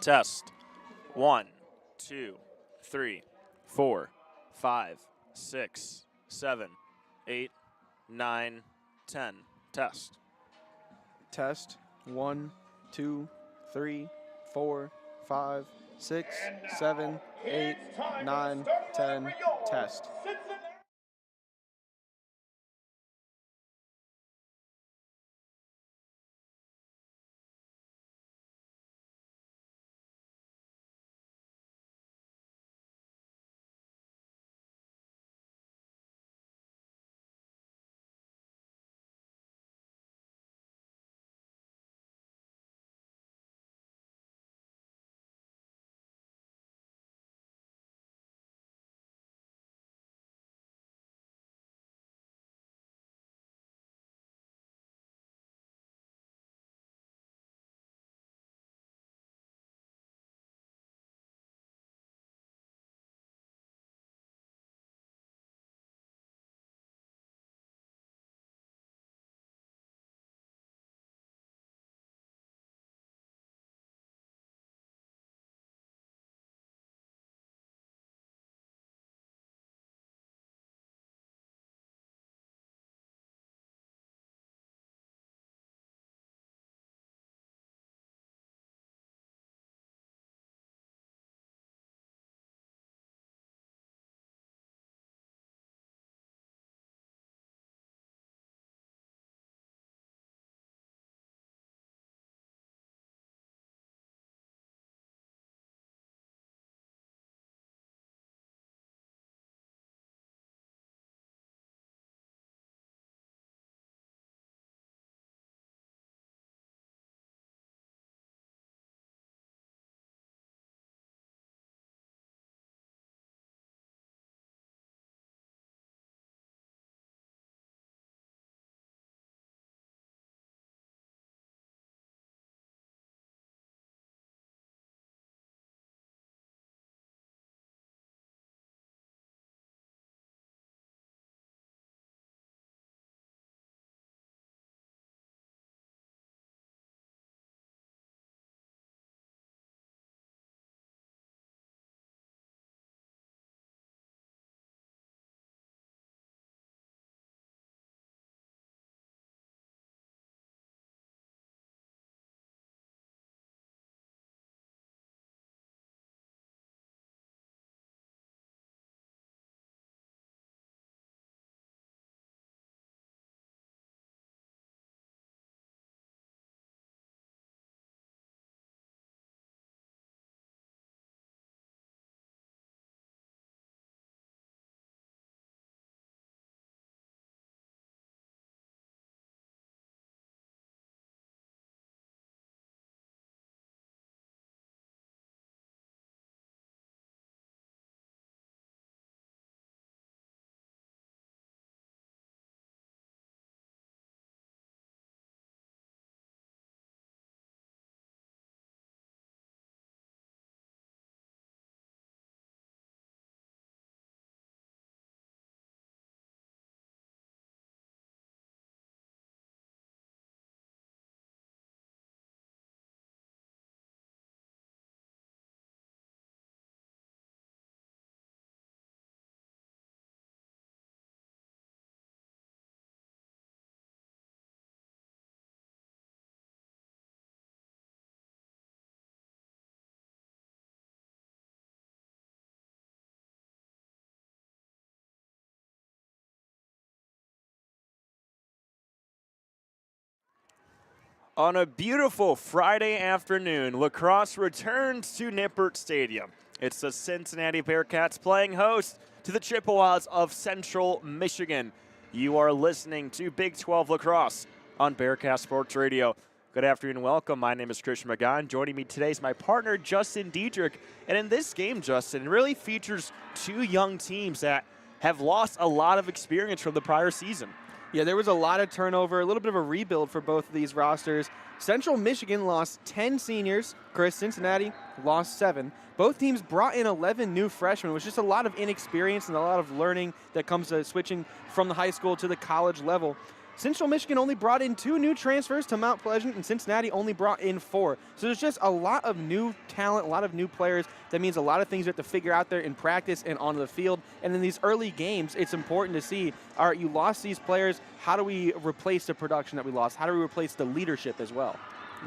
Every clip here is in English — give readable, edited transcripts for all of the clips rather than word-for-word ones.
Test. 1, 2, 3, 4, 5, 6, 7, 8, 9, 10. Test. Test. 1, 2, 3, 4, 5, 6, 7, 8, 9, 10. Test. On a beautiful Friday afternoon, Lacrosse returns to Nippert Stadium. It's the Cincinnati Bearcats playing host to the Chippewas of Central Michigan. You are listening to Big 12 Lacrosse on Bearcat Sports Radio. Good afternoon and welcome. My name is Christian McGon. Joining me today is my partner, Justin Dedrick. And in this game, Justin, it really features two young teams that have lost a lot of experience from the prior season. Yeah, there was a lot of turnover, a little bit of a rebuild for both of these rosters. Central Michigan lost 10 seniors. Cincinnati lost 7. Both teams brought in 11 new freshmen, which is just a lot of inexperience and a lot of learning that comes to switching from the high school to the college level. Central Michigan only brought in 2 new transfers to Mount Pleasant, and Cincinnati only brought in 4. So there's just a lot of new talent, a lot of new players. That means a lot of things you have to figure out there in practice and on the field. And in these early games, it's important to see, all right, you lost these players. How do we replace the production that we lost? How do we replace the leadership as well?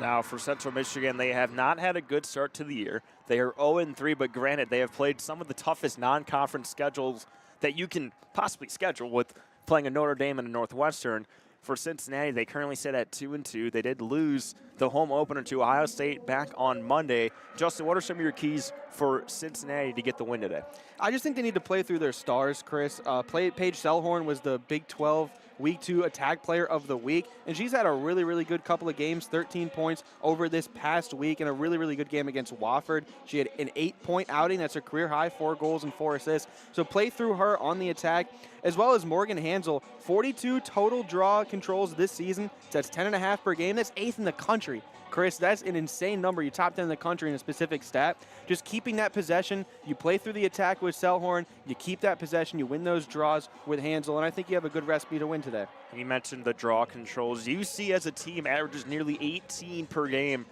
Now, for Central Michigan, they have not had a good start to the year. They are 0-3, but granted, they have played some of the toughest non-conference schedules that you can possibly schedule, with playing a Notre Dame and a Northwestern. For Cincinnati, they currently sit at 2-2. They did lose the home opener to Ohio State back on Monday. Justin, what are some of your keys for Cincinnati to get the win today? I just think they need to play through their stars, Chris. Paige Selhorn was the Big 12 Week 2 Attack Player of the Week, and she's had a really, really good couple of games, 13 points over this past week, and a really, really good game against Wofford. She had an 8-point outing. That's her career high, 4 goals and 4 assists. So play through her on the attack, as well as Morgan Hansel. 42 total draw controls this season. So that's 10.5 per game. That's 8th in the country. Chris, that's an insane number. You top 10 in the country in a specific stat. Just keeping that possession, you play through the attack with Selhorn, you keep that possession, you win those draws with Hansel, and I think you have a good recipe to win today. You mentioned the draw controls. UC as a team averages nearly 18 per game.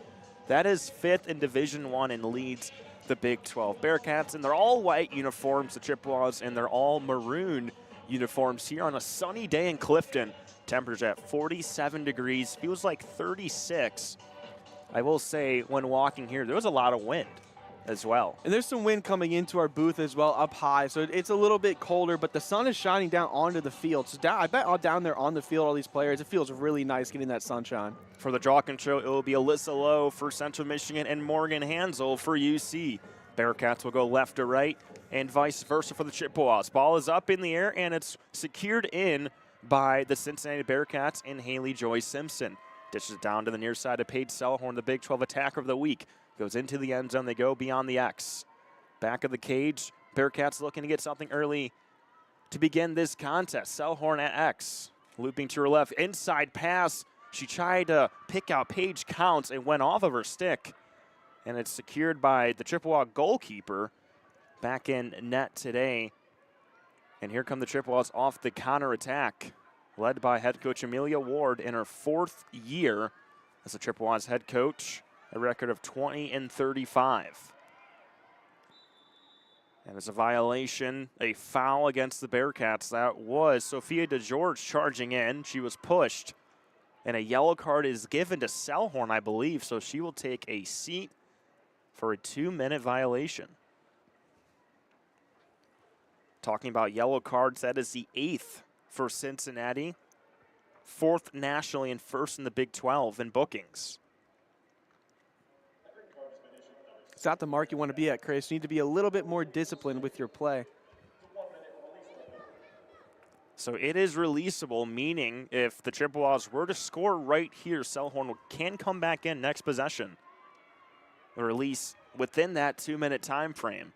That is 5th in Division I and leads the Big 12. Bearcats in their all-white uniforms, the Chippewas in their all-maroon uniforms here on a sunny day in Clifton. Temperatures at 47 degrees, feels like 36. I will say, when walking here, there was a lot of wind as well. And there's some wind coming into our booth as well up high, so it's a little bit colder, but the sun is shining down onto the field. So I bet down there on the field, all these players, it feels really nice getting that sunshine. For the draw control, it will be Alyssa Lowe for Central Michigan and Morgan Hansel for UC. Bearcats will go left to right and vice versa for the Chippewas. Ball is up in the air, and it's secured in by the Cincinnati Bearcats and Haley Joy Simpson. Dishes it down to the near side of Paige Selhorn, the Big 12 Attacker of the Week. Goes into the end zone. They go beyond the X. Back of the cage. Bearcats looking to get something early to begin this contest. Selhorn at X. Looping to her left. Inside pass. She tried to pick out Paige Counts. It went off of her stick. And it's secured by the Chippewa goalkeeper. Back in net today. And here come the Chippewas off the counterattack, led by head coach Amelia Ward in her 4th year as the Chippewas head coach, a record of 20-35. And it's a violation, a foul against the Bearcats. That was Sophia DeGeorge charging in. She was pushed, and a yellow card is given to Selhorn, I believe, so she will take a seat for a 2-minute violation. Talking about yellow cards, that is the 8th for Cincinnati, 4th nationally and 1st in the Big 12 in bookings. It's not the mark you want to be at, Chris. You need to be a little bit more disciplined with your play. So it is releasable, meaning if the Chippewas were to score right here, Selhorn can come back in next possession. The release within that 2-minute time frame.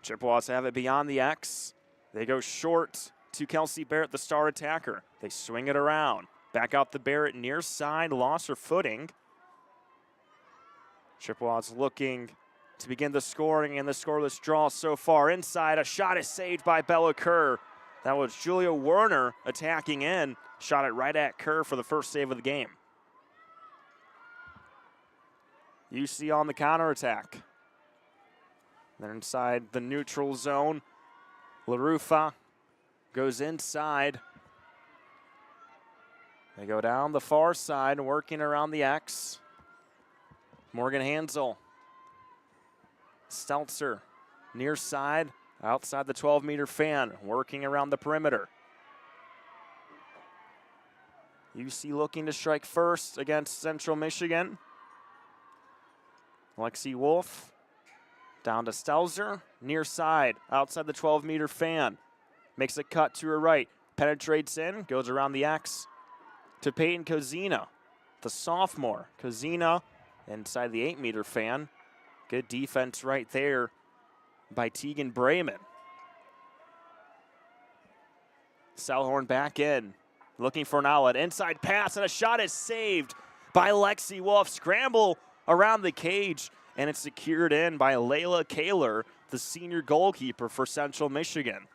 Chippewas have it beyond the X. They go short to Kelsey Barrett, the star attacker. They swing it around. Back out the Barrett near side, lost her footing. Chippewas looking to begin the scoring and the scoreless draw so far. Inside, a shot is saved by Bella Kerr. That was Julia Werner attacking in. Shot it right at Kerr for the first save of the game. UC on the counterattack. They're inside the neutral zone. LaRufa goes inside. They go down the far side, working around the X. Morgan Hansel. Stelzer, near side, outside the 12-meter fan, working around the perimeter. UC looking to strike first against Central Michigan. Lexi Wolf. Down to Stelzer, near side, outside the 12-meter fan. Makes a cut to her right, penetrates in, goes around the X to Peyton Kozina, the sophomore. Kozina inside the 8-meter fan. Good defense right there by Tegan Brayman. Selhorn back in, looking for an outlet. Inside pass, and a shot is saved by Lexi Wolf. Scramble around the cage, and it's secured in by Layla Kaler, the senior goalkeeper for Central Michigan.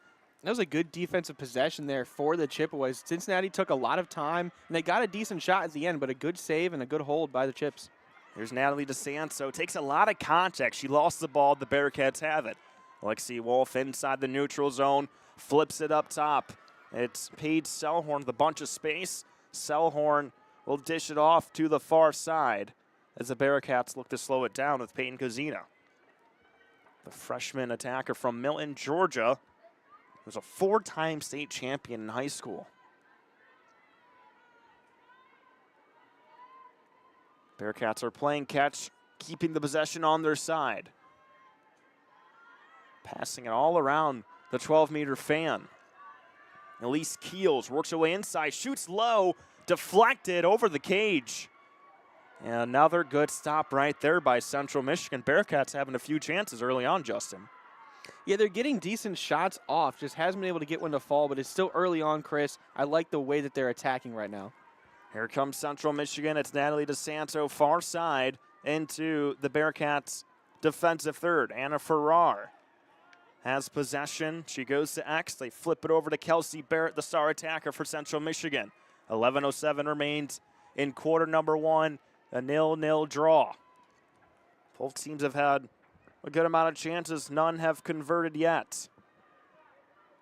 That was a good defensive possession there for the Chippewas. Cincinnati took a lot of time, and they got a decent shot at the end, but a good save and a good hold by the Chips. Here's Natalie DeSanto. Takes a lot of contact. She lost the ball. The Bearcats have it. Lexi Wolf inside the neutral zone. Flips it up top. It's Paige Selhorn with a bunch of space. Selhorn will dish it off to the far side as the Bearcats look to slow it down with Peyton Kozina. The freshman attacker from Milton, Georgia, was a 4-time state champion in high school. Bearcats are playing catch, keeping the possession on their side. Passing it all around the 12-meter fan. Elise Keels works away inside, shoots low, deflected over the cage. And another good stop right there by Central Michigan. Bearcats having a few chances early on, Justin. Yeah, they're getting decent shots off. Just hasn't been able to get one to fall, but it's still early on, Chris. I like the way that they're attacking right now. Here comes Central Michigan. It's Natalie DeSanto, far side, into the Bearcats' defensive third. Anna Farrar has possession. She goes to X. They flip it over to Kelsey Barrett, the star attacker for Central Michigan. 11:07 remains in quarter number one. A 0-0 draw. Both teams have had a good amount of chances. None have converted yet.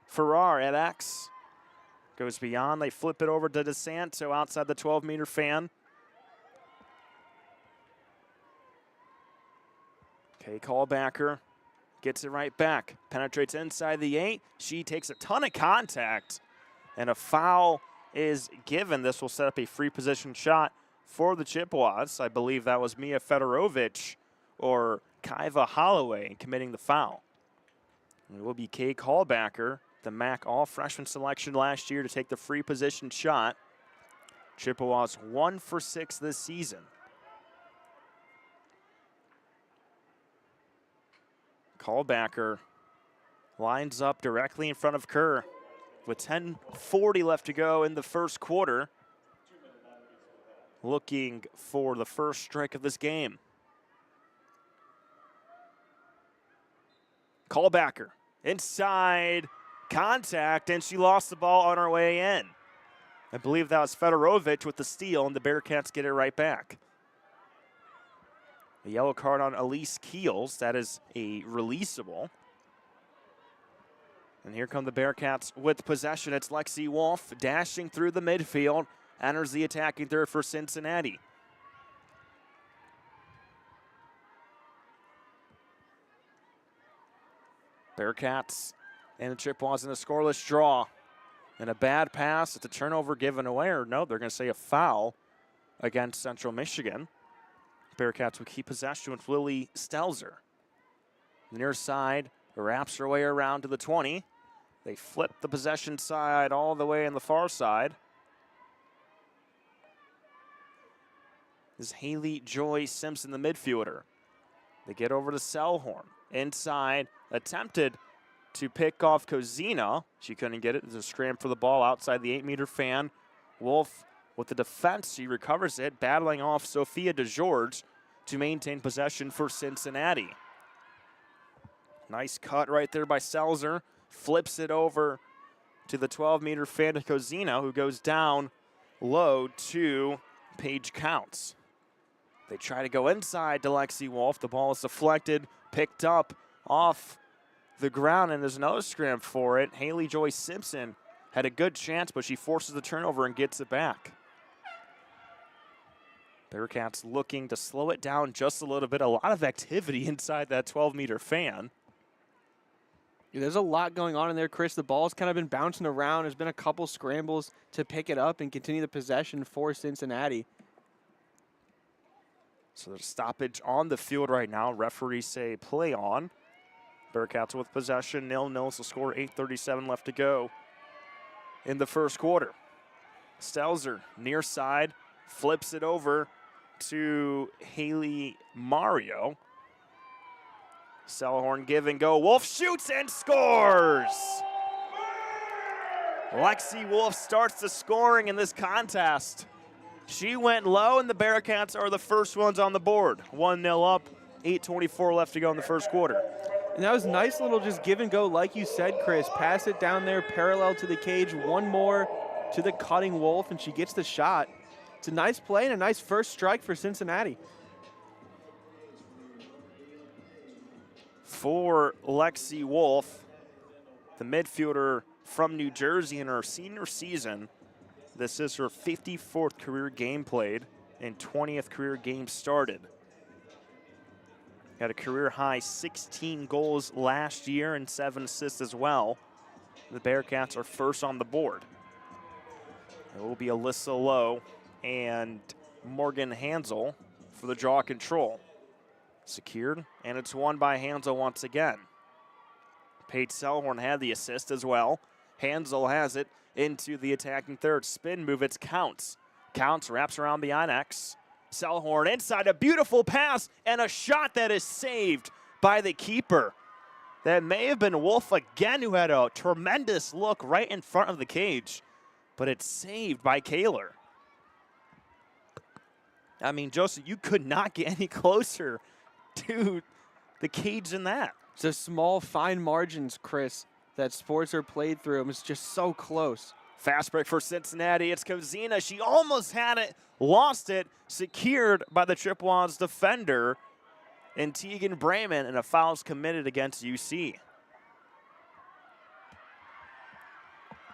Farrar at X. Goes beyond. They flip it over to DeSanto outside the 12-meter fan. Okay, Callbacker gets it right back. Penetrates inside the 8. She takes a ton of contact. And a foul is given. This will set up a free position shot for the Chippewas. I believe that was Mia Fedorovich or Kaiva Holloway committing the foul. It will be Kay Callbacker, the MAC all-freshman selection last year, to take the free position shot. Chippewas 1 for 6 this season. Callbacker lines up directly in front of Kerr with 10:40 left to go in the first quarter. Looking for the first strike of this game. Callbacker inside, contact, and she lost the ball on her way in. I believe that was Fedorovich with the steal, and the Bearcats get it right back. A yellow card on Elise Keels. That is a releasable. And here come the Bearcats with possession. It's Lexi Wolf dashing through the midfield. Enters the attacking third for Cincinnati. Bearcats and the Chippewas in a scoreless draw. And a bad pass. It's a turnover given away. Or no, they're going to say a foul against Central Michigan. Bearcats will keep possession with Lily Stelzer. Near side, wraps her way around to the 20. They flip the possession side all the way on the far side. This is Haley Joy Simpson, the midfielder. They get over to Selhorn. Inside, attempted to pick off Kozina. She couldn't get it. There's a scram for the ball outside the 8-meter fan. Wolf with the defense. She recovers it, battling off Sophia DeGeorge to maintain possession for Cincinnati. Nice cut right there by Selzer. Flips it over to the 12-meter fan to Kozina, who goes down low to Paige Counts. They try to go inside to Lexi Wolf. The ball is deflected, picked up off the ground, and there's another scram for it. Haley Joy Simpson had a good chance, but she forces the turnover and gets it back. Bearcats looking to slow it down just a little bit. A lot of activity inside that 12-meter fan. Yeah, there's a lot going on in there, Chris. The ball's kind of been bouncing around. There's been a couple scrambles to pick it up and continue the possession for Cincinnati. So there's stoppage on the field right now. Referees say play on. Bearcats with possession, 0-0. So score, 8:37 left to go in the first quarter. Stelzer near side, flips it over to Haley Mario. Selhorn give and go. Wolf shoots and scores! Lexi Wolf starts the scoring in this contest. She went low, and the Bearcats are the first ones on the board. 1-0 up, 8:24 left to go in the first quarter. And that was nice little just give and go, like you said, Chris. Pass it down there, parallel to the cage. One more to the cutting Wolf, and she gets the shot. It's a nice play and a nice first strike for Cincinnati. For Lexi Wolf, the midfielder from New Jersey in her senior season, this is her 54th career game played and 20th career game started. Got a career high 16 goals last year and 7 assists as well. The Bearcats are first on the board. It will be Alyssa Lowe and Morgan Hansel for the draw control. Secured, and it's won by Hansel once again. Paige Selhorn had the assist as well. Hansel has it into the attacking third. Spin move, it's Counts. Counts wraps around the Onyx. Selhorn inside, a beautiful pass, and a shot that is saved by the keeper. That may have been Wolf again, who had a tremendous look right in front of the cage, but it's saved by Kaler. I mean, Joseph, you could not get any closer to the cage than that. It's a small, fine margins, Chris, that sports are played through. It's just so close. Fast break for Cincinnati. It's Kozina. She almost had it, lost it, secured by the Chippewas defender and Tegan Brayman, and a foul's committed against UC.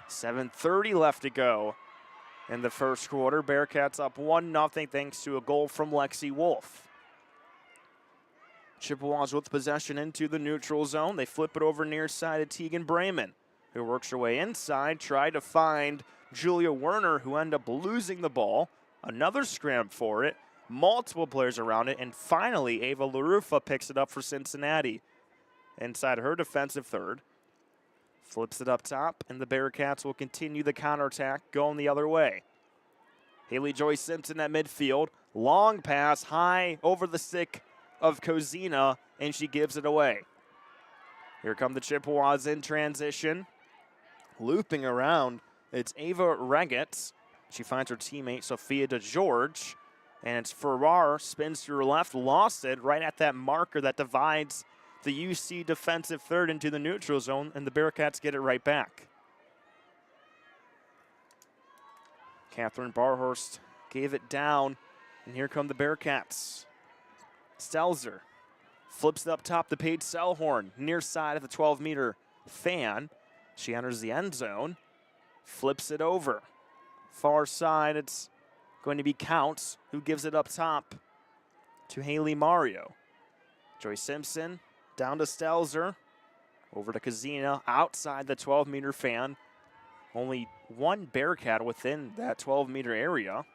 7:30 left to go in the first quarter. Bearcats up 1-0 thanks to a goal from Lexi Wolf. Chippewas with possession into the neutral zone. They flip it over near side of Tegan Brayman, who works her way inside, tried to find Julia Werner, who ended up losing the ball. Another scram for it, multiple players around it, and finally Ava LaRufa picks it up for Cincinnati. Inside her defensive third, flips it up top, and the Bearcats will continue the counterattack going the other way. Haley Joy Simpson at midfield, long pass high over the stick of Kozina, and she gives it away. Here come the Chippewas in transition. Looping around, it's Ava Reggetz. She finds her teammate Sophia DeGeorge, and it's Farrar, spins to her left, lost it right at that marker that divides the UC defensive third into the neutral zone, and the Bearcats get it right back. Catherine Barhorst gave it down, and here come the Bearcats. Stelzer flips it up top to Paige Selhorn, near side of the 12-meter fan. She enters the end zone, flips it over. Far side, it's going to be Counts, who gives it up top to Haley Mario. Joy Simpson down to Stelzer, over to Kozina, outside the 12-meter fan. Only one Bearcat within that 12-meter area.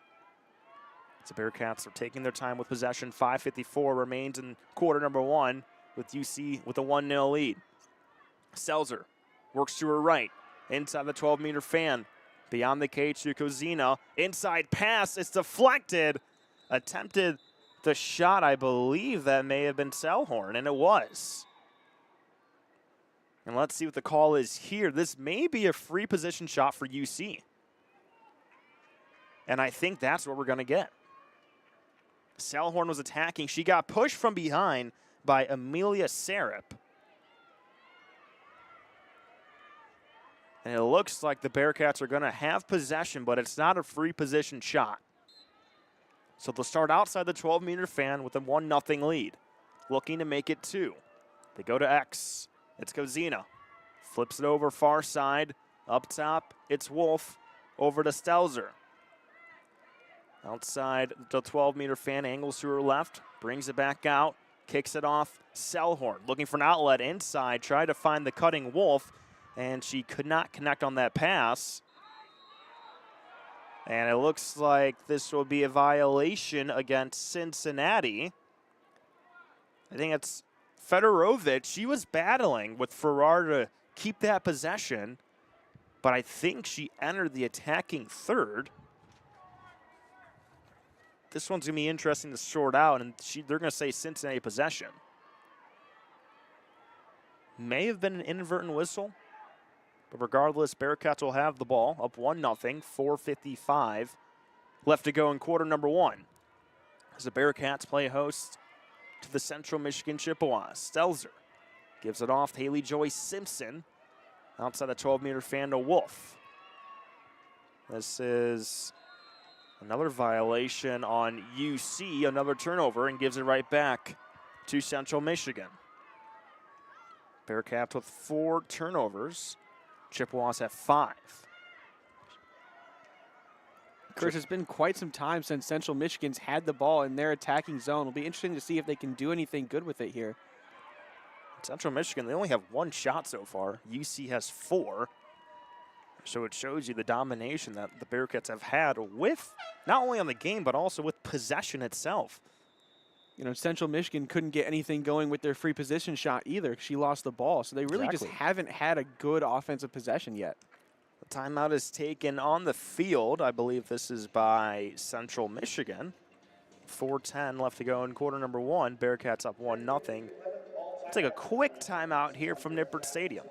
The Bearcats are taking their time with possession. 5:54 remains in quarter number one with UC with a 1-0 lead. Stelzer works to her right, inside the 12-meter fan, beyond the cage to Kozina. Inside pass, it's deflected. Attempted the shot, I believe that may have been Selhorn, and it was. And let's see what the call is here. This may be a free position shot for UC. And I think that's what we're going to get. Selhorn was attacking. She got pushed from behind by Amelia Sarup. And it looks like the Bearcats are going to have possession, but it's not a free position shot. So they'll start outside the 12-meter fan with a 1-0 lead, looking to make it 2. They go to X. It's Kozina. Flips it over far side. Up top, it's Wolf. Over to Stelzer. Outside the 12-meter fan, angles to her left, brings it back out, kicks it off. Selhorn looking for an outlet inside, tried to find the cutting Wolf, and she could not connect on that pass. And it looks like this will be a violation against Cincinnati. I think it's Fedorovich. She was battling with Farrar to keep that possession, but I think she entered the attacking third. This one's going to be interesting to sort out, and they're going to say Cincinnati possession. May have been an inadvertent whistle, but regardless, Bearcats will have the ball, up 1-0, 4:55 left to go in quarter number one. As the Bearcats play host to the Central Michigan Chippewas. Stelzer Gives it off. Haley Joy Simpson outside the 12-meter fan to Wolf. This is another violation on UC, another turnover, and gives it right back to Central Michigan. Bearcats with 4 turnovers. Chippewas have 5. Chris, it's been quite some time since Central Michigan's had the ball in their attacking zone. It'll be interesting to see if they can do anything good with it here. Central Michigan, they only have 1 shot so far. UC has 4. So it shows you the domination that the Bearcats have had with, not only on the game, but also with possession itself. You know, Central Michigan couldn't get anything going with their free position shot either. She lost the ball. So they really just haven't had a good offensive possession yet. The timeout is taken on the field. I believe this is by Central Michigan. 4:10 left to go in quarter number 1. Bearcats up 1-0. Let's take a quick timeout here from Nippert Stadium.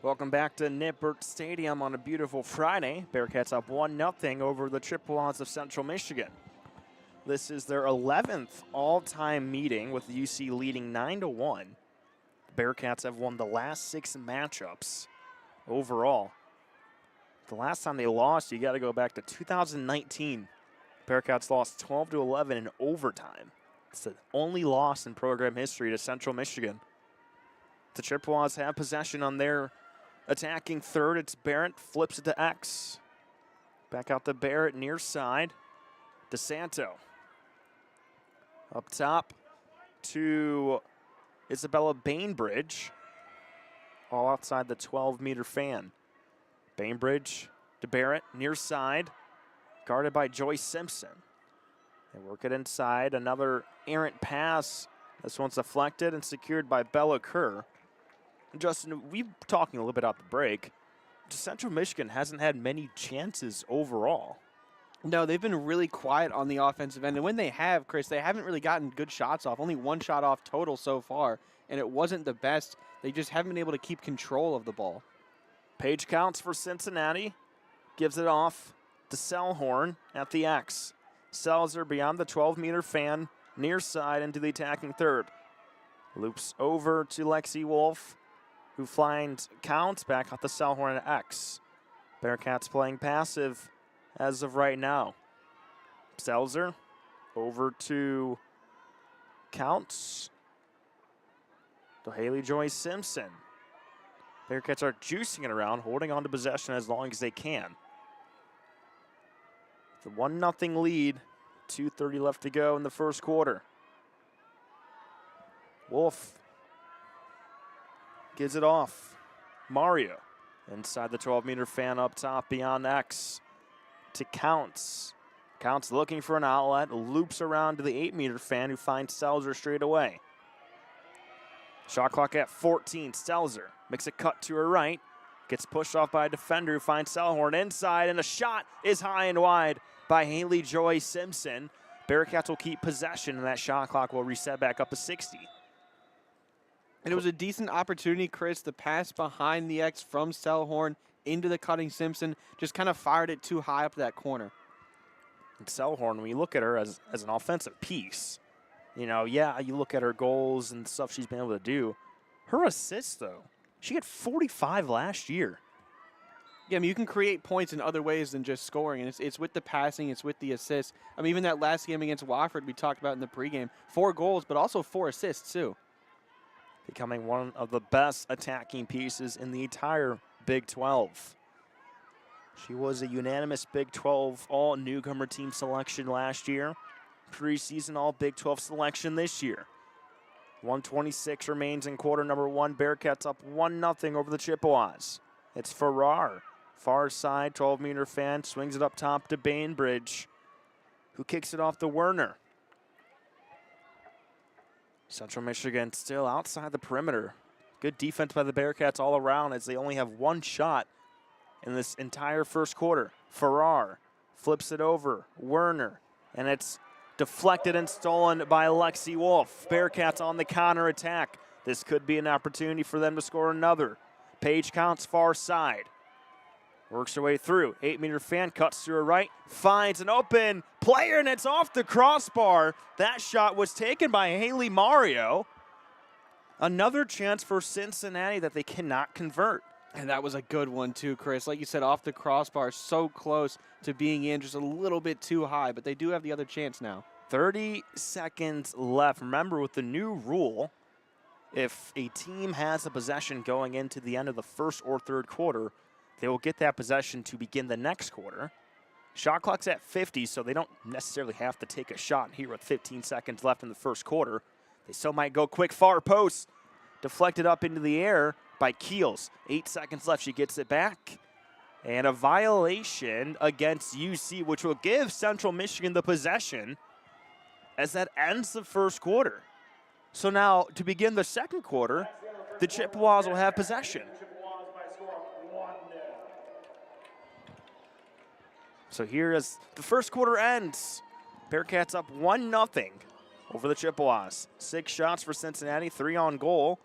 Welcome back to Nippert Stadium on a beautiful Friday. Bearcats up 1-0 over the Chippewas of Central Michigan. This is their 11th all-time meeting, with UC leading 9-1. Bearcats have won the last 6 matchups overall. The last time they lost, you got to go back to 2019. Bearcats lost 12-11 in overtime. It's the only loss in program history to Central Michigan. The Chippewas have possession on their attacking third. It's Barrett, flips it to X. Back out to Barrett, near side. DeSanto. Up top to Isabella Bainbridge. All outside the 12-meter fan. Bainbridge to Barrett, near side. Guarded by Joyce Simpson. They work it inside. Another errant pass. This one's deflected and secured by Bella Kerr. Justin, we've been talking a little bit about the break. Central Michigan hasn't had many chances overall. No, they've been really quiet on the offensive end. And when they have, Chris, they haven't really gotten good shots off. Only 1 shot off total so far. And it wasn't the best. They just haven't been able to keep control of the ball. Page counts for Cincinnati. Gives it off to Selhorn at the X. Selzer beyond the 12-meter fan. Near side into the attacking third. Loops over to Lexi Wolf, who finds counts back off the Selhorn at X. Bearcats playing passive as of right now. Selzer over to Counts. To Haley Joy Simpson. Bearcats are juicing it around, holding on to possession as long as they can. The 1-0 lead, 2:30 left to go in the first quarter. Wolf gives it off. Mario inside the 12-meter fan up top beyond X to Counts. Counts looking for an outlet, loops around to the 8-meter fan who finds Stelzer straight away. Shot clock at 14. Stelzer makes a cut to her right. Gets pushed off by a defender who finds Selhorn inside, and the shot is high and wide by Haley Joy Simpson. Bearcats will keep possession, and that shot clock will reset back up to 60. And it was a decent opportunity, Chris. The pass behind the X from Selhorn into the cutting Simpson just kind of fired it too high up that corner. And Selhorn, when you look at her as an offensive piece, you know, yeah, you look at her goals and stuff she's been able to do. Her assists, though, she had 45 last year. Yeah, I mean, you can create points in other ways than just scoring, and it's with the passing, it's with the assists. I mean, even that last game against Wofford we talked about in the pregame, 4 goals, but also 4 assists, too. Becoming one of the best attacking pieces in the entire Big 12. She was a unanimous Big 12 all-newcomer team selection last year. Preseason all-Big 12 selection this year. 1:26 remains in quarter number 1. Bearcats up 1-0 over the Chippewas. It's Farrar. Far side, 12-meter fan, swings it up top to Bainbridge, who kicks it off to Werner. Central Michigan still outside the perimeter. Good defense by the Bearcats all around as they only have 1 shot in this entire first quarter. Farrar flips it over. Werner, and it's deflected and stolen by Lexi Wolf. Bearcats on the counter attack. This could be an opportunity for them to score another. Page Counts far side. Works her way through. 8-meter fan cuts to her right. Finds an open player, and it's off the crossbar. That shot was taken by Haley Mario. Another chance for Cincinnati that they cannot convert. And that was a good one, too, Chris. Like you said, off the crossbar, so close to being in, just a little bit too high. But they do have the other chance now. 30 seconds left. Remember, with the new rule, if a team has a possession going into the end of the first or third quarter, they will get that possession to begin the next quarter. Shot clock's at 50, so they don't necessarily have to take a shot here with 15 seconds left in the first quarter. They still might go quick far post. Deflected up into the air by Keels. 8 seconds left. She gets it back. And a violation against UC, which will give Central Michigan the possession as that ends the first quarter. So now, to begin the second quarter, the Chippewas will have possession. So here as the first quarter ends, Bearcats up 1-0 over the Chippewas. 6 shots for Cincinnati, 3 on goal,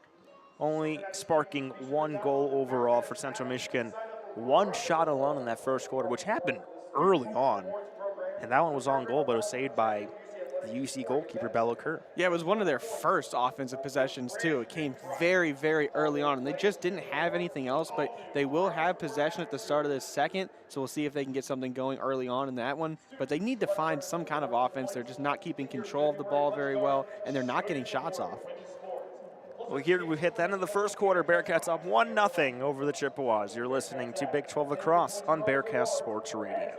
only sparking 1 goal overall for Central Michigan. 1 shot alone in that first quarter, which happened early on. And that one was on goal, but it was saved by the UC goalkeeper, Bella Kerr. Yeah, it was one of their first offensive possessions, too. It came very, very early on, and they just didn't have anything else, but they will have possession at the start of this second, so we'll see if they can get something going early on in that one. But they need to find some kind of offense. They're just not keeping control of the ball very well, and they're not getting shots off. Well, here we hit the end of the first quarter. Bearcats up 1-0 over the Chippewas. You're listening to Big 12 Lacrosse on Bearcast Sports Radio.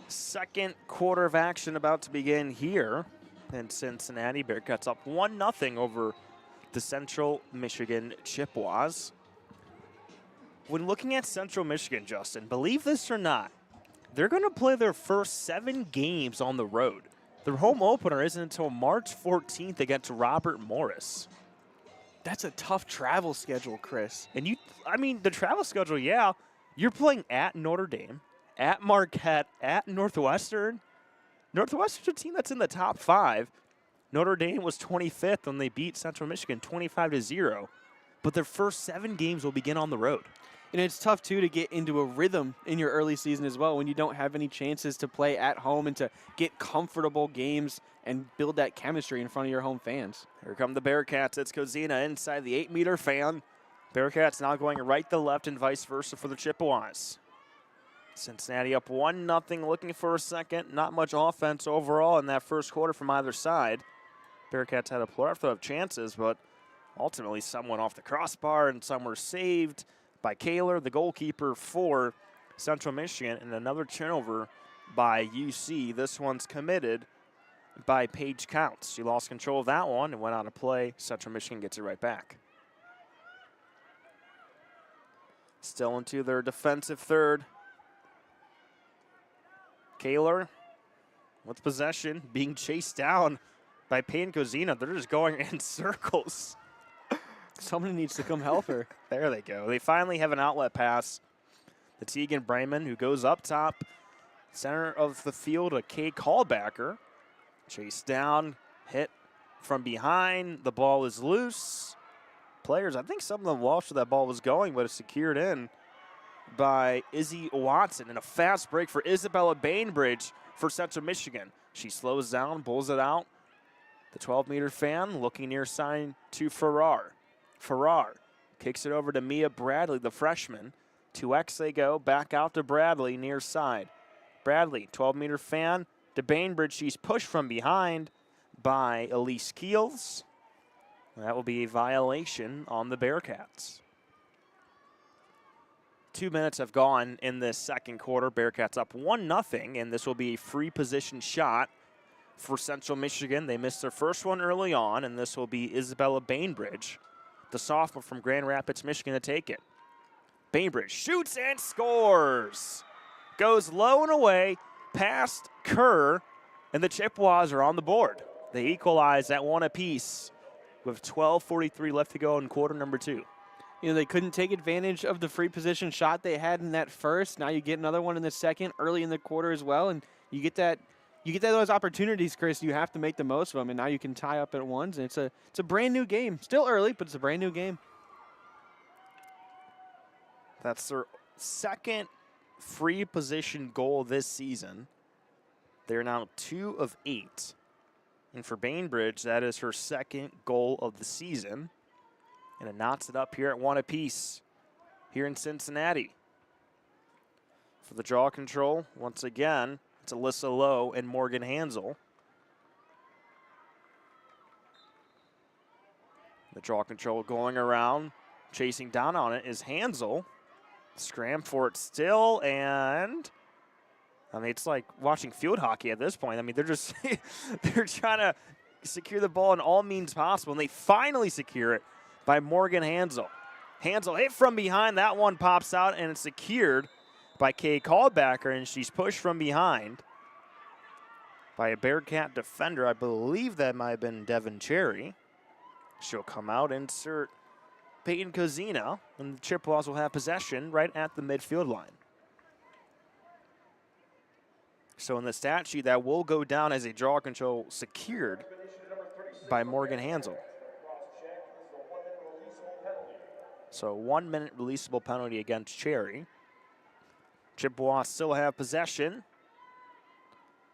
Second quarter of action about to begin here in Cincinnati. Bearcats up 1-0 over the Central Michigan Chippewas. When looking at Central Michigan, Justin, believe this or not, they're going to play their first 7 games on the road. Their home opener isn't until March 14th against Robert Morris. That's a tough travel schedule, Chris. And the travel schedule, yeah. You're playing at Notre Dame, at Marquette, at Northwestern. Northwestern's a team that's in the top 5. Notre Dame was 25th when they beat Central Michigan 25-0. But their first 7 games will begin on the road. And it's tough, too, to get into a rhythm in your early season as well when you don't have any chances to play at home and to get comfortable games and build that chemistry in front of your home fans. Here come the Bearcats. It's Kozina inside the 8-meter fan. Bearcats now going right to left and vice versa for the Chippewas. Cincinnati up 1-0, looking for a second. Not much offense overall in that first quarter from either side. Bearcats had a plethora of chances, but ultimately some went off the crossbar and some were saved by Kaler, the goalkeeper for Central Michigan, and another turnover by UC. This one's committed by Paige Counts. She lost control of that one and went on to play. Central Michigan gets it right back. Still into their defensive third. Kaler with possession, being chased down by Payne Kozina. They're just going in circles. Somebody needs to come help her. There they go. They finally have an outlet pass. The Tegan Brayman, who goes up top, center of the field, a Kay Callbacker. Chased down, hit from behind. The ball is loose. Players, I think some of them lost where that ball was going, but it's secured in by Izzy Watson. And a fast break for Isabella Bainbridge for Central Michigan. She slows down, pulls it out. The 12-meter fan looking near side to Farrar. Farrar kicks it over to Mia Bradley, the freshman. 2X they go, back out to Bradley near side. Bradley, 12-meter fan to Bainbridge. She's pushed from behind by Elise Keels. That will be a violation on the Bearcats. 2 minutes have gone in this second quarter. Bearcats up 1-0, and this will be a free position shot for Central Michigan. They missed their first one early on, and this will be Isabella Bainbridge, the sophomore from Grand Rapids, Michigan, to take it. Bainbridge shoots and scores. Goes low and away past Kerr, and the Chippewas are on the board. They equalize at 1 apiece with 12:43 left to go in quarter number 2. You know, they couldn't take advantage of the free position shot they had in that first. Now you get another one in the second, early in the quarter as well, and you get those opportunities, Chris. You have to make the most of them, and now you can tie up at ones. And it's a brand new game. Still early, but it's a brand new game. That's their second free position goal this season. They're now 2 of 8. And for Bainbridge, that is her second goal of the season. And it knots it up here at 1 apiece here in Cincinnati. For the draw control, once again, it's Alyssa Lowe and Morgan Hansel. The draw control going around, chasing down on it is Hansel. Scram for it still, and I mean, it's like watching field hockey at this point. I mean, they're just they're trying to secure the ball in all means possible, and they finally secure it by Morgan Hansel. Hansel hit from behind. That one pops out, and it's secured by Kay Callbacker, and she's pushed from behind by a Bearcat defender. I believe that might have been Devin Cherry. She'll come out, insert Peyton Kozina, and the Chippewas will have possession right at the midfield line. So in the stat sheet, that will go down as a draw control secured by Morgan Hansel. So 1 minute releasable penalty against Cherry. Chippewas still have possession.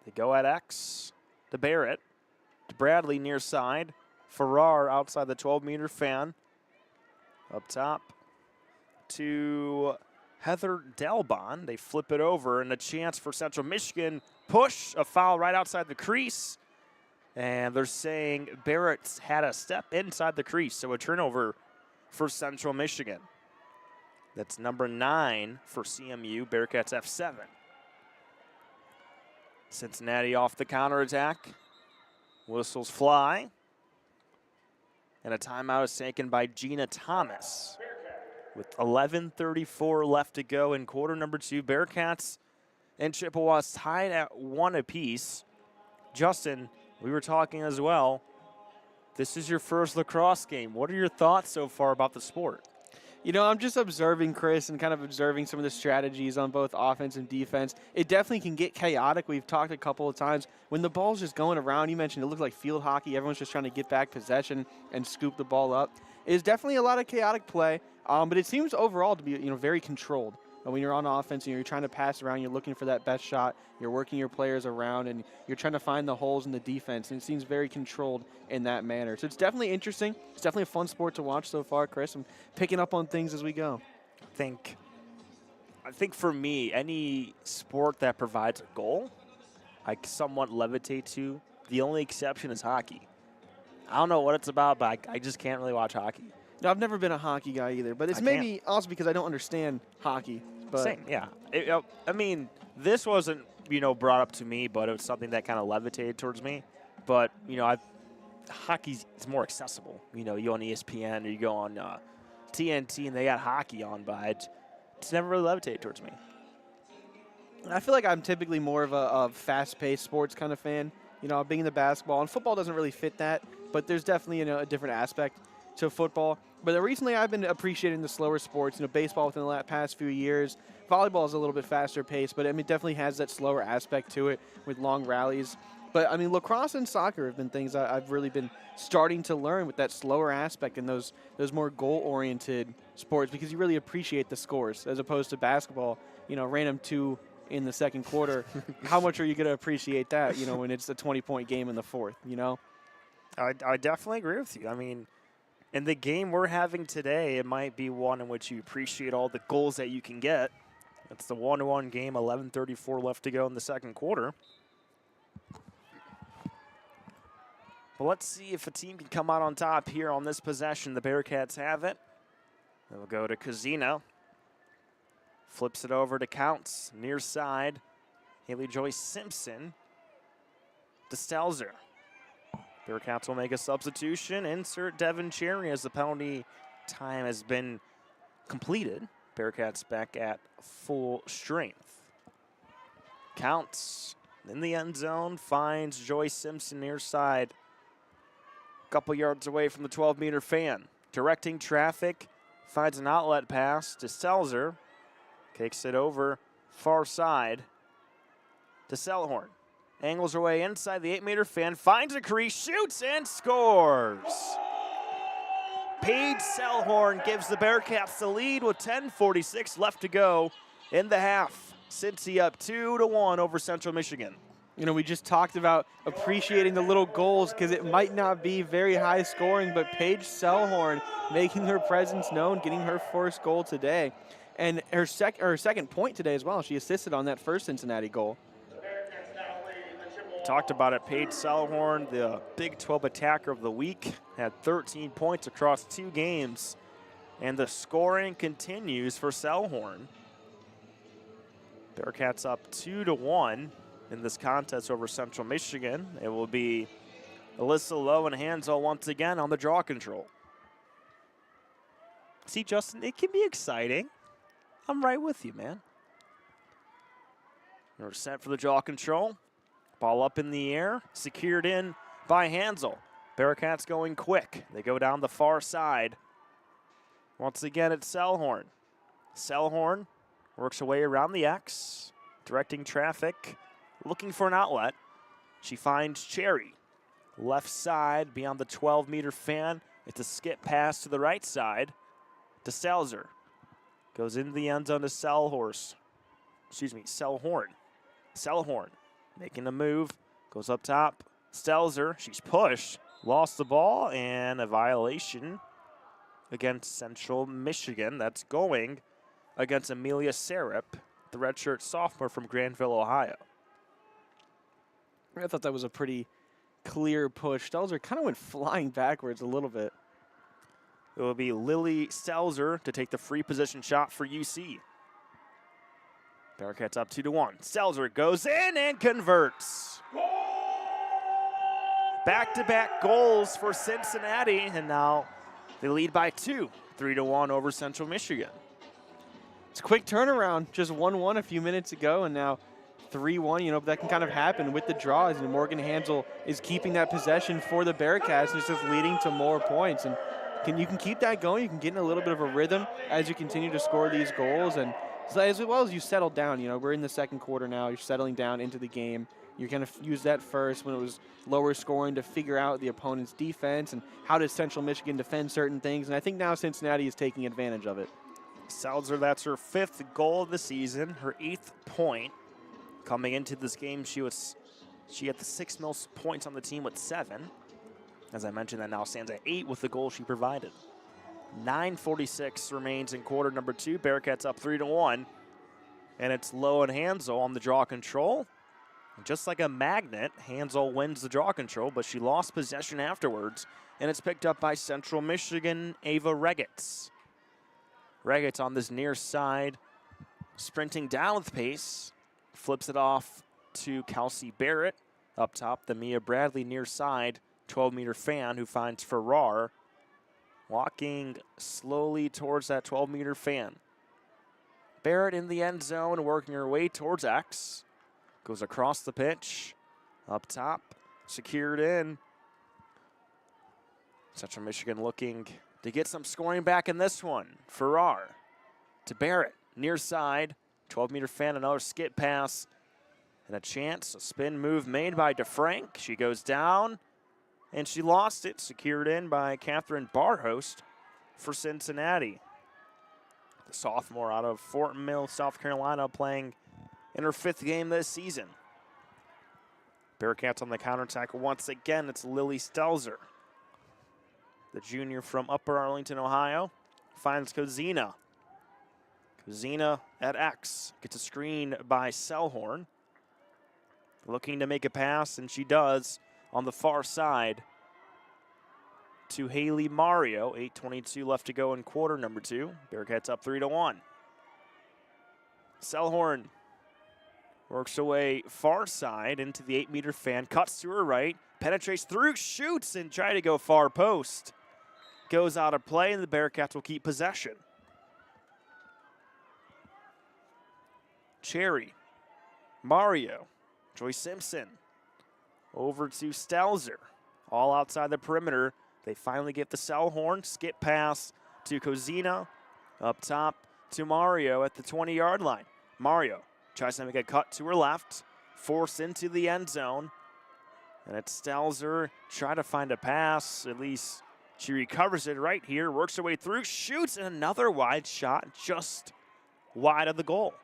They go at X to Barrett, to Bradley near side. Farrar outside the 12-meter fan. Up top to Heather Delbon. They flip it over, and a chance for Central Michigan. Push, a foul right outside the crease. And they're saying Barrett's had a step inside the crease, so a turnover for Central Michigan. That's number 9 for CMU. Bearcats F7. Cincinnati off the counterattack. Whistles fly. And a timeout is taken by Gina Thomas. With 11:34 left to go in quarter number 2, Bearcats and Chippewas tied at 1 apiece. Justin, we were talking as well. This is your first lacrosse game. What are your thoughts so far about the sport? You know, I'm just observing Chris and kind of observing some of the strategies on both offense and defense. It definitely can get chaotic. We've talked a couple of times. When the ball's just going around, you mentioned it looked like field hockey. Everyone's just trying to get back possession and scoop the ball up. It's definitely a lot of chaotic play, but it seems overall to be, very controlled. And when you're on offense and you're trying to pass around, you're looking for that best shot, you're working your players around, and you're trying to find the holes in the defense, and it seems very controlled in that manner. So it's definitely interesting. It's definitely a fun sport to watch so far, Chris. I'm picking up on things as we go. I think for me, any sport that provides a goal, I somewhat levitate to. The only exception is hockey. I don't know what it's about, but I just can't really watch hockey. No, I've never been a hockey guy either, but it's maybe also because I don't understand hockey. But same, yeah. This wasn't, brought up to me, but it was something that kind of levitated towards me. But, hockey's more accessible. You on ESPN or you go on TNT and they got hockey on, but it's never really levitated towards me. I feel like I'm typically more of a fast-paced sports kind of fan. Being in the basketball, and football doesn't really fit that, but there's definitely, a different aspect to football. But recently I've been appreciating the slower sports. Baseball within the past few years. Volleyball is a little bit faster paced, but it definitely has that slower aspect to it with long rallies. But lacrosse and soccer have been things I've really been starting to learn with that slower aspect and those more goal-oriented sports, because you really appreciate the scores as opposed to basketball. Random 2 in the second quarter. How much are you going to appreciate that? When it's a 20-point game in the fourth. I definitely agree with you. In the game we're having today, it might be one in which you appreciate all the goals that you can get. It's the 1-1 game, 11:34 left to go in the second quarter. But let's see if a team can come out on top here on this possession. The Bearcats have it. They'll go to Casino. Flips it over to Counts, near side. Haley Joyce Simpson to Stelzer. Bearcats will make a substitution. Insert Devin Cherry as the penalty time has been completed. Bearcats back at full strength. Counts in the end zone, finds Joyce Simpson near side. A couple yards away from the 12-meter fan. Directing traffic, finds an outlet pass to Stelzer. Kicks it over far side to Selhorn. Angles her way inside the 8-meter fan, finds a crease, shoots, and scores. Paige Selhorn gives the Bearcats the lead with 10:46 left to go in the half. Cincy up 2-1 over Central Michigan. We just talked about appreciating the little goals because it might not be very high scoring, but Paige Selhorn making her presence known, getting her first goal today. And her second point today as well. She assisted on that first Cincinnati goal. Talked about it, Paige Selhorn, the Big 12 attacker of the week, had 13 points across 2 games. And the scoring continues for Selhorn. Bearcats up 2-1 in this contest over Central Michigan. It will be Alyssa Lowe and Hansel once again on the draw control. See, Justin, it can be exciting. I'm right with you, man. We're set for the draw control. Ball up in the air, secured in by Hansel. Bearcats going quick. They go down the far side. Once again, it's Selhorn. Selhorn works her way around the X, directing traffic, looking for an outlet. She finds Cherry. Left side, beyond the 12-meter fan. It's a skip pass to the right side to Stelzer. Goes into the end zone to Selhorn. Selhorn making a move, goes up top. Stelzer, she's pushed, lost the ball, and a violation against Central Michigan. That's going against Amelia Sarup, the redshirt sophomore from Granville, Ohio. I thought that was a pretty clear push. Stelzer kind of went flying backwards a little bit. It will be Lily Stelzer to take the free position shot for UC. Bearcats up 2-1. Stelzer goes in and converts. Back-to-back goals for Cincinnati, and now they lead by 2, 3-1 over Central Michigan. It's a quick turnaround, just 1-1 a few minutes ago, and now 3-1. You know, that can kind of happen with the draws, and Morgan Hansel is keeping that possession for the Bearcats, and it's just leading to more points. And you can keep that going. You can get in a little bit of a rhythm as you continue to score these goals, and as well as you settle down. You know, we're in the second quarter now. You're settling down into the game. You're going to use that first when it was lower scoring to figure out the opponent's defense and how does Central Michigan defend certain things. And I think now Cincinnati is taking advantage of it. Stelzer, that's her 5th goal of the season, her 8th point. Coming into this game, she had the 6th most points on the team with 7. As I mentioned, that now stands at 8 with the goal she provided. 9:46 remains in quarter number 2. Bearcats up 3-1. And it's Lowe and Hansel on the draw control. Just like a magnet, Hansel wins the draw control, but she lost possession afterwards, and it's picked up by Central Michigan, Ava Regetz. Regetz on this near side, sprinting down with pace, flips it off to Kelsey Barrett. Up top, the Mia Bradley near side, 12-meter fan who finds Farrar, walking slowly towards that 12-meter fan. Barrett in the end zone, working her way towards X. Goes across the pitch, up top, secured in. Central Michigan looking to get some scoring back in this one. Farrar to Barrett, near side, 12-meter fan, another skip pass, and a chance, a spin move made by DeFrank. She goes down, and she lost it, secured in by Catherine Barhost for Cincinnati. The sophomore out of Fort Mill, South Carolina, playing in her 5th game this season. Bearcats on the counterattack once again. It's Lily Stelzer. The junior from Upper Arlington, Ohio, finds Kozina. Kozina at X. Gets a screen by Selhorn. Looking to make a pass, and she does on the far side to Haley Mario. 8:22 left to go in quarter number 2. Bearcats up 3-1. Selhorn works away far side into the 8-meter fan, cuts to her right, penetrates through, shoots, and try to go far post. Goes out of play, and the Bearcats will keep possession. Cherry, Mario, Joy Simpson, over to Stelzer, all outside the perimeter. They finally get the Selhorn, skip pass to Kozina, up top to Mario at the 20-yard line. Mario tries to make a cut to her left, forced into the end zone. And it's Stelzer trying to find a pass. At least she recovers it right here, works her way through, shoots, and another wide shot just wide of the goal.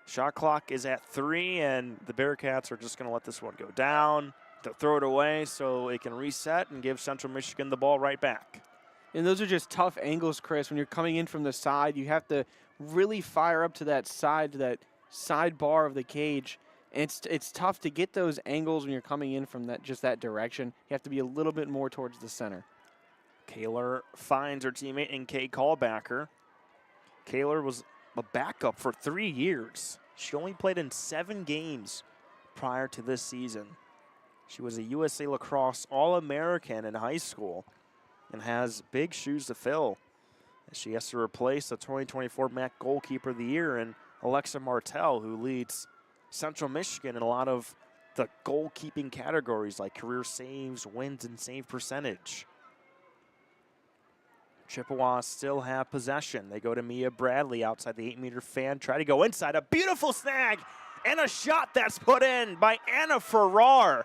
Shot clock is at 3, and the Bearcats are just going to let this one go down. They'll throw it away so it can reset and give Central Michigan the ball right back. And those are just tough angles, Chris. When you're coming in from the side, you have to really fire up to that side bar of the cage. And it's tough to get those angles when you're coming in from that direction. You have to be a little bit more towards the center. Kaler finds her teammate in Kay Callbacker. Kaler was a backup for 3 years. She only played in 7 games prior to this season. She was a USA Lacrosse All-American in high school and has big shoes to fill. She has to replace the 2024 MAC Goalkeeper of the Year and Alexa Martell, who leads Central Michigan in a lot of the goalkeeping categories like career saves, wins, and save percentage. Chippewas still have possession. They go to Mia Bradley outside the 8-meter fan, try to go inside. A beautiful snag and a shot that's put in by Anna Farrar.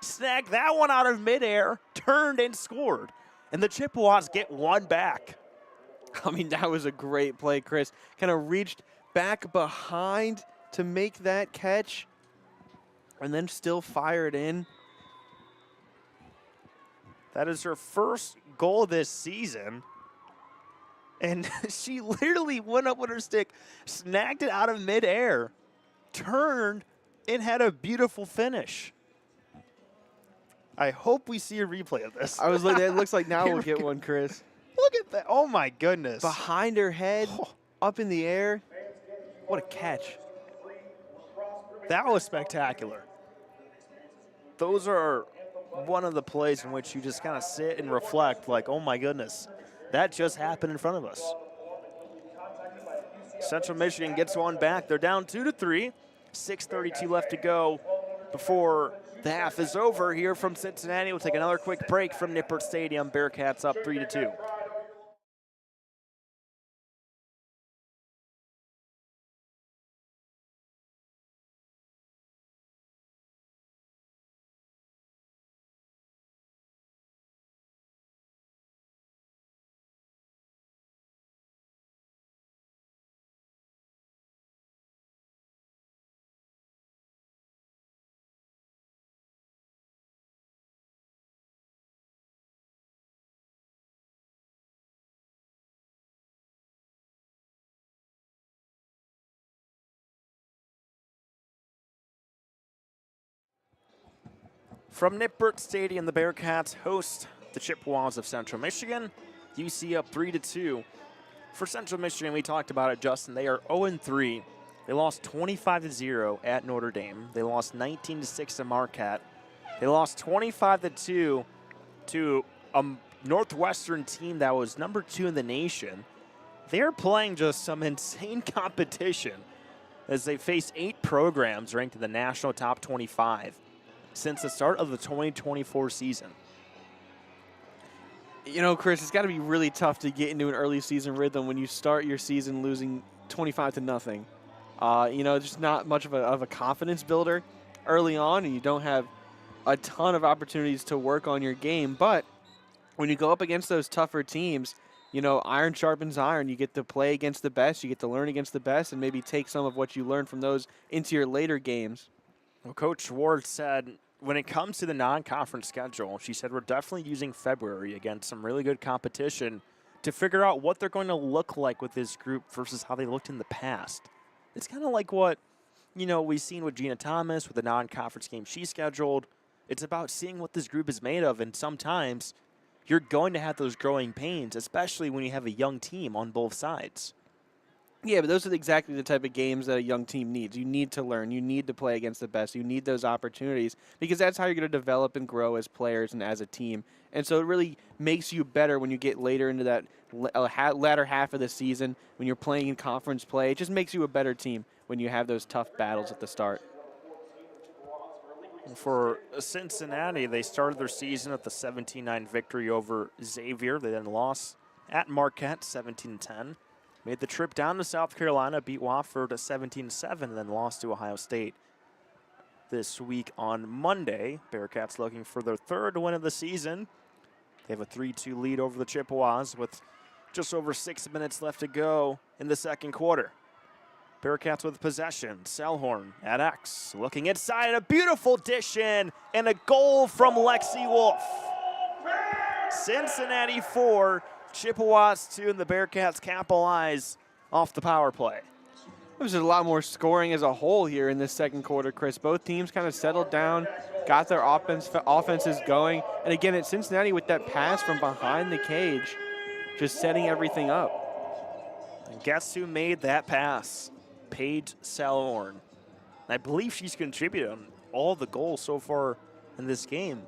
Snagged that one out of midair, turned and scored. And the Chippewas get one back. I mean, that was a great play, Chris. Kind of reached back behind to make that catch and then still fired in. That is her first goal this season. And she literally went up with her stick, snagged it out of midair, turned, and had a beautiful finish. I hope we see a replay of this. I was looking, it looks like now we'll get one, Chris. Look at that. Oh, my goodness. Behind her head, up in the air. What a catch. That was spectacular. Those are one of the plays in which you just kind of sit and reflect like, oh my goodness, that just happened in front of us. Central Michigan gets one back. They're down 2-3. 6:32 left to go before the half is over here from Cincinnati. We'll take another quick break from Nippert Stadium. Bearcats up 3-2. From Nippert Stadium, the Bearcats host the Chippewas of Central Michigan. UC up 3-2. For Central Michigan, we talked about it, Justin. They are 0-3. They lost 25-0 at Notre Dame. They lost 19-6 to Marquette. They lost 25-2 to a Northwestern team that was number 2 in the nation. They're playing just some insane competition as they face 8 programs ranked in the national top 25 since the start of the 2024 season. You know, Chris, it's got to be really tough to get into an early season rhythm when you start your season losing 25-0. You know, just not much of a confidence builder early on, and you don't have a ton of opportunities to work on your game. But when you go up against those tougher teams, you know, iron sharpens iron. You get to play against the best, you get to learn against the best, and maybe take some of what you learned from those into your later games. Well, Coach Ward said when it comes to the non-conference schedule, she said we're definitely using February against some really good competition to figure out what they're going to look like with this group versus how they looked in the past. It's kind of like what, you know, we've seen with Gina Thomas with the non-conference game she scheduled. It's about seeing what this group is made of, and sometimes you're going to have those growing pains, especially when you have a young team on both sides. Yeah, but those are exactly the type of games that a young team needs. You need to learn. You need to play against the best. You need those opportunities because that's how you're going to develop and grow as players and as a team. And so it really makes you better when you get later into that latter half of the season, when you're playing in conference play. It just makes you a better team when you have those tough battles at the start. For Cincinnati, they started their season with the 17-9 victory over Xavier. They then lost at Marquette 17-10. Made the trip down to South Carolina, beat Wofford 17-7, and then lost to Ohio State this week on Monday. Bearcats looking for their 3rd win of the season. They have a 3-2 lead over the Chippewas with just over 6 minutes left to go in the second quarter. Bearcats with possession. Selhorn at X. Looking inside, a beautiful dish in, and a goal from Lexi Wolf. Cincinnati 4, Chippewas 2, and the Bearcats capitalize off the power play. There's a lot more scoring as a whole here in this second quarter, Chris. Both teams kind of settled down, got their offenses going. And again, it's Cincinnati with that pass from behind the cage, just setting everything up. And guess who made that pass? Paige Selhorn. I believe she's contributed on all the goals so far in this game.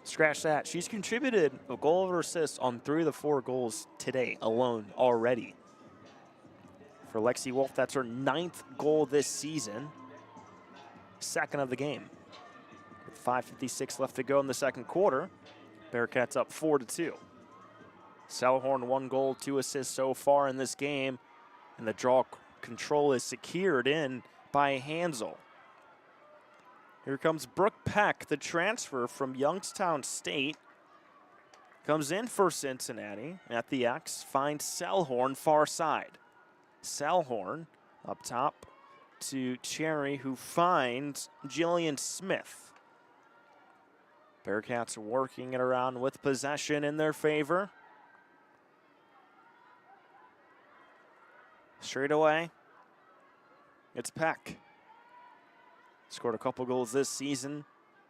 Scratch that. She's contributed a goal or assist on 3 of the 4 goals today alone already. For Lexi Wolf, that's her 9th goal this season. 2nd of the game. With 5:56 left to go in the second quarter, Bearcats up 4-2. Selhorn 1 goal, 2 assists so far in this game. And the draw control is secured in by Hansel. Here comes Brooke Peck, the transfer from Youngstown State. Comes in for Cincinnati at the X, finds Selhorn far side. Selhorn up top to Cherry, who finds Jillian Smith. Bearcats working it around with possession in their favor. Straight away, it's Peck. Scored a couple goals this season.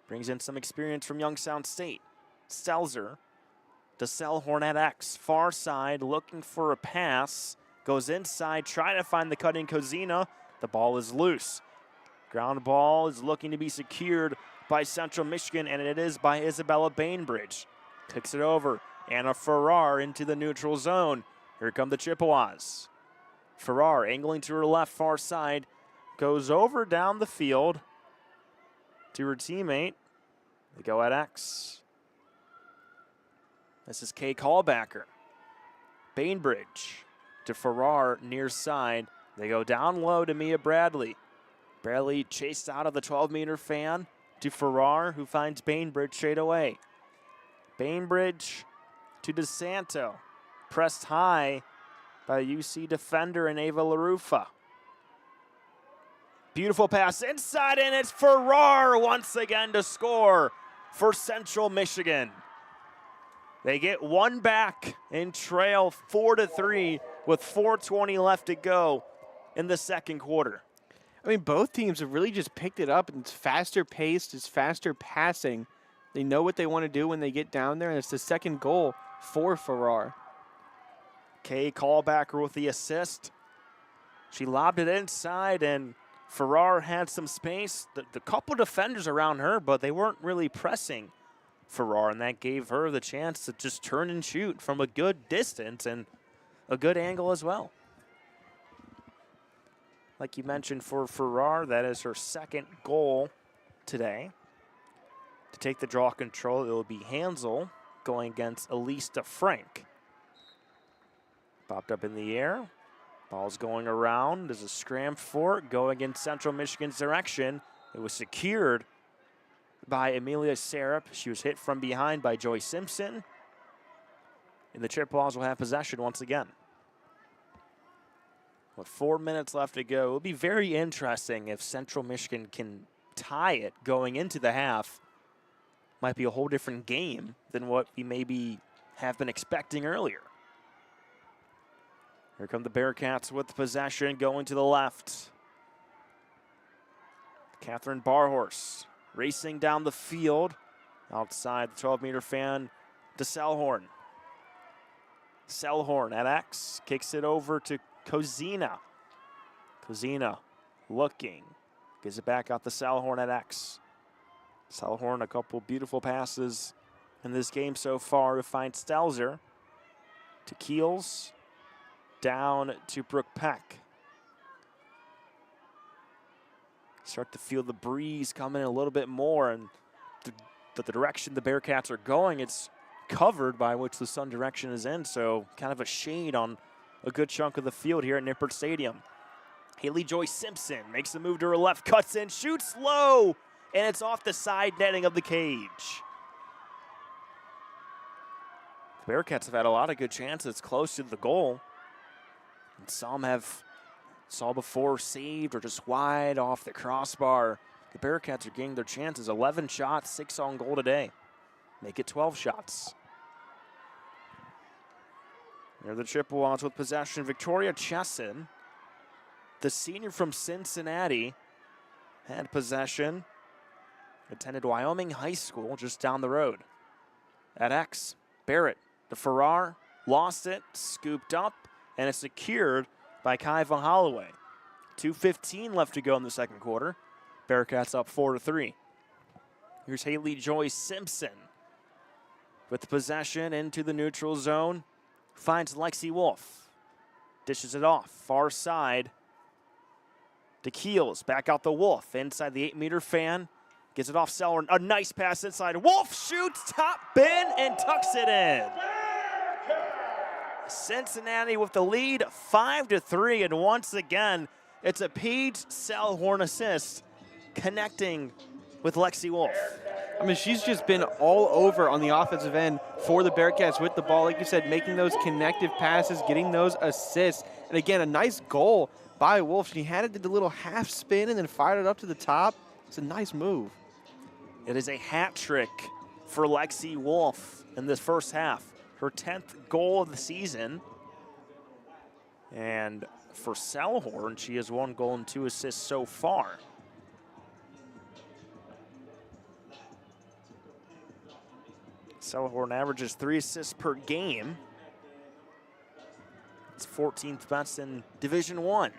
Brings in some experience from Youngstown State. Stelzer to Selhorn at X. Far side, looking for a pass. goes inside, trying to find the cutting Kozina. The ball is loose. Ground ball is looking to be secured by Central Michigan, and it is by Isabella Bainbridge. Kicks it over. Anna Farrar into the neutral zone. Here come the Chippewas. Farrar angling to her left, far side. Goes over down the field to her teammate. They go at X. This is Kay Callbacker. Bainbridge to Farrar near side. They go down low to Mia Bradley. Bradley chased out of the 12-meter fan to Farrar, who finds Bainbridge straight away. Bainbridge to DeSanto. Pressed high by UC defender and Ava LaRufa. Beautiful pass inside, and it's Farrar once again to score for Central Michigan. They get one back and trail 4-3 with 4:20 left to go in the second quarter. I mean, both teams have really just picked it up, and it's faster paced, it's faster passing. They know what they want to do when they get down there, and it's the second goal for Farrar. Kay Callbacker with the assist. She lobbed it inside, and Farrar had some space. The couple defenders around her, but they weren't really pressing Farrar, and that gave her the chance to just turn and shoot from a good distance and a good angle as well. Like you mentioned, for Farrar, that is her second goal today. To take the draw control, it will be Hansel going against Elista Frank. Popped up in the air. Ball's going around. There's a scram for it going in Central Michigan's direction. It was secured by Amelia Sarup. She was hit from behind by Joy Simpson. And the Chippewas will have possession once again. With 4 minutes left to go, it'll be very interesting if Central Michigan can tie it going into the half. Might be a whole different game than what we maybe have been expecting earlier. Here come the Bearcats with the possession going to the left. Catherine Barhorse racing down the field. Outside the 12-meter fan to Selhorn. Selhorn at X, kicks it over to Kozina. Kozina looking, gives it back out to Selhorn at X. Selhorn, a couple beautiful passes in this game so far to find Stelzer. To Keels, down to Brooke Peck. Start to feel the breeze coming in a little bit more, and the direction the Bearcats are going, it's covered by which the sun direction is in, so kind of a shade on a good chunk of the field here at Nippert Stadium. Haley Joy Simpson makes the move to her left, cuts in, shoots low, and it's off the side netting of the cage. The Bearcats have had a lot of good chances close to the goal. And some have saw before saved or just wide off the crossbar. The Bearcats are getting their chances. 11 shots, 6 on goal today. Make it 12 shots. Here are the Chippewas with possession. Victoria Chesson, the senior from Cincinnati, had possession. Attended Wyoming High School just down the road. At X, Barrett, the Farrar, lost it, scooped up, and it's secured by Kaiva Holloway. 2:15 left to go in the second quarter. Bearcats up 4-3. Here's Haley Joy Simpson with the possession into the neutral zone. Finds Lexi Wolf. Dishes it off. Far side to Keels. Back out the Wolf. Inside the 8-meter fan. Gets it off Selhorn. A nice pass inside. Wolf shoots, top bin, and tucks it in. Cincinnati with the lead, 5-3, and once again, it's a Paige Selhorn assist connecting with Lexi Wolf. I mean, she's just been all over on the offensive end for the Bearcats with the ball. Like you said, making those connective passes, getting those assists. And again, a nice goal by Wolf. She had it did the little half spin and then fired it up to the top. It's a nice move. It is a hat trick for Lexi Wolf in this first half. Her 10th goal of the season. And for Selhorn, she has 1 goal and 2 assists so far. Selhorn averages 3 assists per game. It's 14th best in Division I.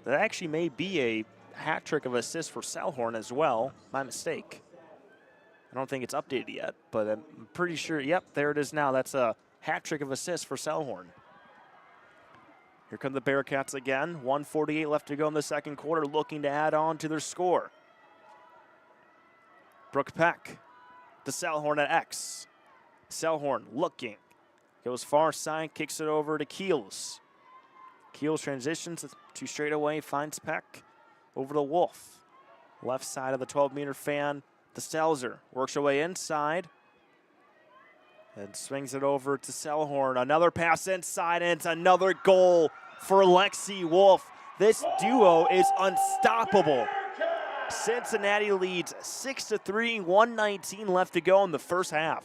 That actually may be a hat trick of assists for Selhorn as well. My mistake. I don't think it's updated yet, but I'm pretty sure, yep, there it is now. That's a hat trick of assists for Selhorn. Here come the Bearcats again. 1:48 left to go in the second quarter, looking to add on to their score. Brooke Peck to Selhorn at X. Selhorn looking. Goes far side, kicks it over to Keels. Keels transitions to straightaway, finds Peck. Over to Wolf. Left side of the 12-meter fan. The Stelzer works her way inside. And swings it over to Selhorn. Another pass inside, and it's another goal for Lexi Wolf. This duo is unstoppable. Cincinnati leads 6-3, 1:19 left to go in the first half.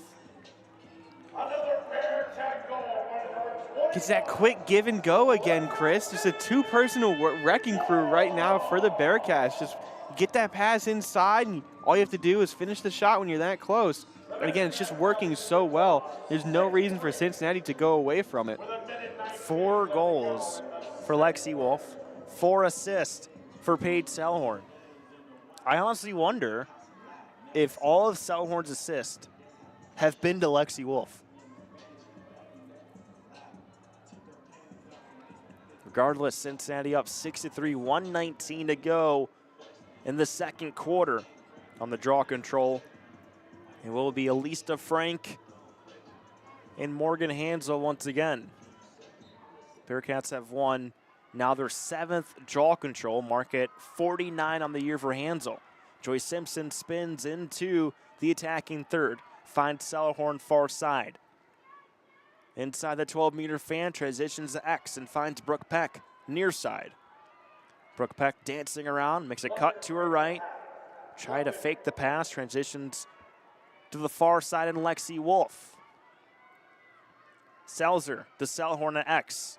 It's that quick give and go again, Chris. Just a two-person wrecking crew right now for the Bearcats. Just get that pass inside, and all you have to do is finish the shot when you're that close. And again, it's just working so well. There's no reason for Cincinnati to go away from it. 4 goals for Lexi Wolf, 4 assists for Paige Selhorn. I honestly wonder if all of Selhorn's assists have been to Lexi Wolf. Regardless, Cincinnati up 6-3, 1:19 to go in the second quarter. On the draw control, it will be Alista Frank and Morgan Hansel once again. Bearcats have won now their 7th draw control, mark at 49 on the year for Hansel. Joy Simpson spins into the attacking third, finds Selhorn far side. Inside the 12-meter fan, transitions to X and finds Brooke Peck near side. Brooke Peck dancing around, makes a cut to her right. Try to fake the pass, transitions to the far side and Lexi Wolf. Selzer to Selhorn at X.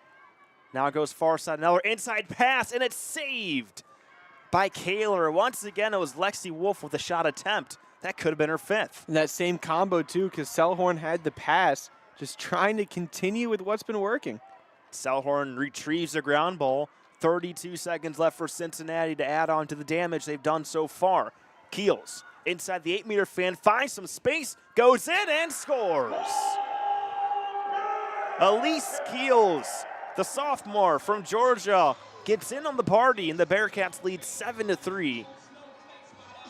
Now goes far side, another inside pass, and it's saved by Kaler. Once again, it was Lexi Wolf with a shot attempt. That could have been her 5th. And that same combo, too, because Selhorn had the pass, just trying to continue with what's been working. Selhorn retrieves the ground ball. 32 seconds left for Cincinnati to add on to the damage they've done so far. Keels inside the 8-meter fan, finds some space, goes in and scores. Elise Keels, the sophomore from Georgia, gets in on the party, and the Bearcats lead 7-3.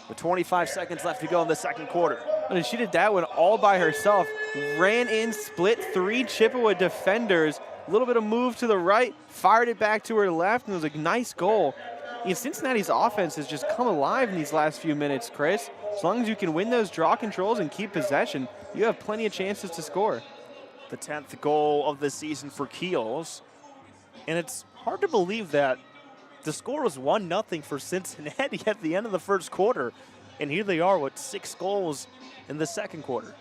With 25 seconds left to go in the second quarter. And she did that one all by herself. Ran in, split 3 Chippewa defenders. A little bit of move to the right, fired it back to her left, and it was a nice goal. Cincinnati's offense has just come alive in these last few minutes, Chris. As long as you can win those draw controls and keep possession, you have plenty of chances to score. The 10th goal of the season for Keels. And it's hard to believe that the score was 1-0 for Cincinnati at the end of the first quarter. And here they are with 6 goals in the second quarter.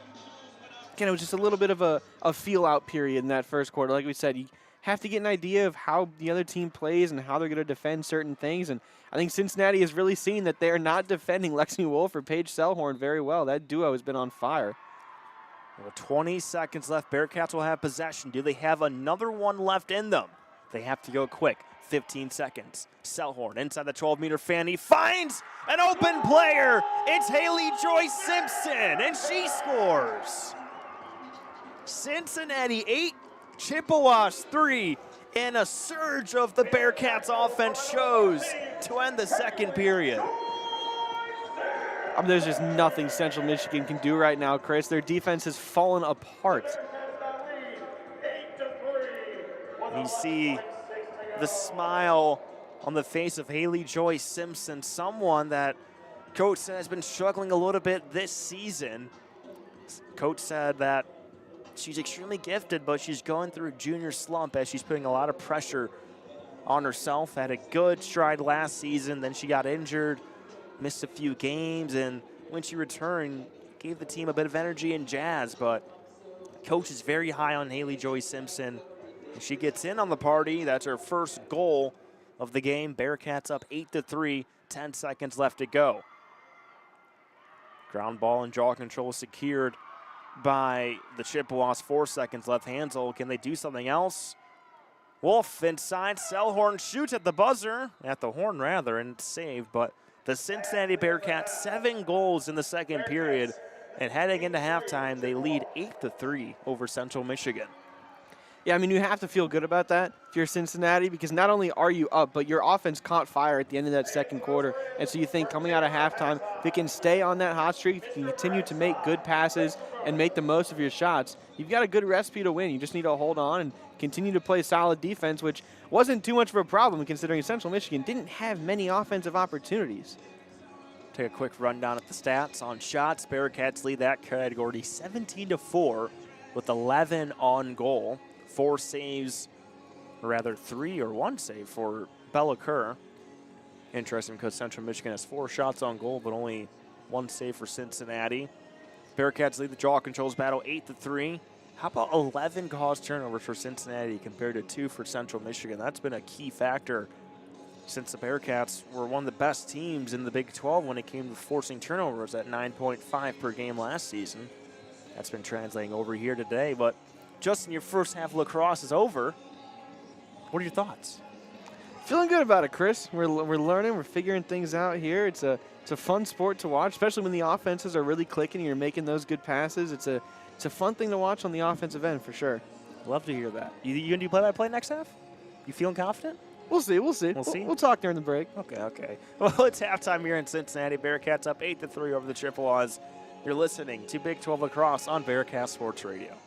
Again, it was just a little bit of a feel-out period in that first quarter. Like we said, you have to get an idea of how the other team plays and how they're going to defend certain things. And I think Cincinnati has really seen that they're not defending Lexi Wolf or Paige Selhorn very well. That duo has been on fire. With 20 seconds left, Bearcats will have possession. Do they have another one left in them? They have to go quick. 15 seconds. Selhorn inside the 12-meter fan. He finds an open player. It's Haley Joy Simpson, and she scores. Cincinnati 8, Chippewas 3, and a surge of the Bearcats offense shows to end the second period. There's just nothing Central Michigan can do right now, Chris. Their defense has fallen apart. You see the smile on the face of Haley Joy Simpson, someone that Coach said has been struggling a little bit this season. Coach said that she's extremely gifted, but she's going through a junior slump as she's putting a lot of pressure on herself. Had a good stride last season, then she got injured, missed a few games, and when she returned, gave the team a bit of energy and jazz. But Coach is very high on Haley Joy Simpson. She gets in on the party. That's her first goal of the game. Bearcats up 8-3, 10 seconds left to go. Ground ball and draw control secured by the Chippewas. 4 seconds left. Hansel, can they do something else? Wolf inside. Selhorn shoots at the buzzer, at the horn rather, and saved. But the Cincinnati Bearcats 7 goals in the second period. And heading into halftime, they lead 8-3 over Central Michigan. Yeah, I mean, you have to feel good about that if you're Cincinnati, because not only are you up, but your offense caught fire at the end of that second quarter. And so you think coming out of halftime, if it can stay on that hot streak, if you can continue to make good passes and make the most of your shots, you've got a good recipe to win. You just need to hold on and continue to play solid defense, which wasn't too much of a problem considering Central Michigan didn't have many offensive opportunities. Take a quick rundown at the stats on shots. Bearcats lead that category 17-4 with 11 on goal. 4 saves, or rather 3 or 1 save for Bella Kerr. Interesting because Central Michigan has 4 shots on goal, but only 1 save for Cincinnati. Bearcats lead the draw controls battle 8-3. How about 11 caused turnovers for Cincinnati compared to 2 for Central Michigan? That's been a key factor since the Bearcats were one of the best teams in the Big 12 when it came to forcing turnovers at 9.5 per game last season. That's been translating over here today, but Justin, your first half of lacrosse is over. What are your thoughts? Feeling good about it, Chris. We're learning, we're figuring things out here. It's a fun sport to watch, especially when the offenses are really clicking and you're making those good passes. It's a fun thing to watch on the offensive end for sure. Love to hear that. You gonna do play-by-play next half? You feeling confident? We'll see. We'll talk during the break. Okay. Well, it's halftime here in Cincinnati. Bearcats up 8-3 over the Chippewas. You're listening to Big 12 Lacrosse on Bearcat Sports Radio.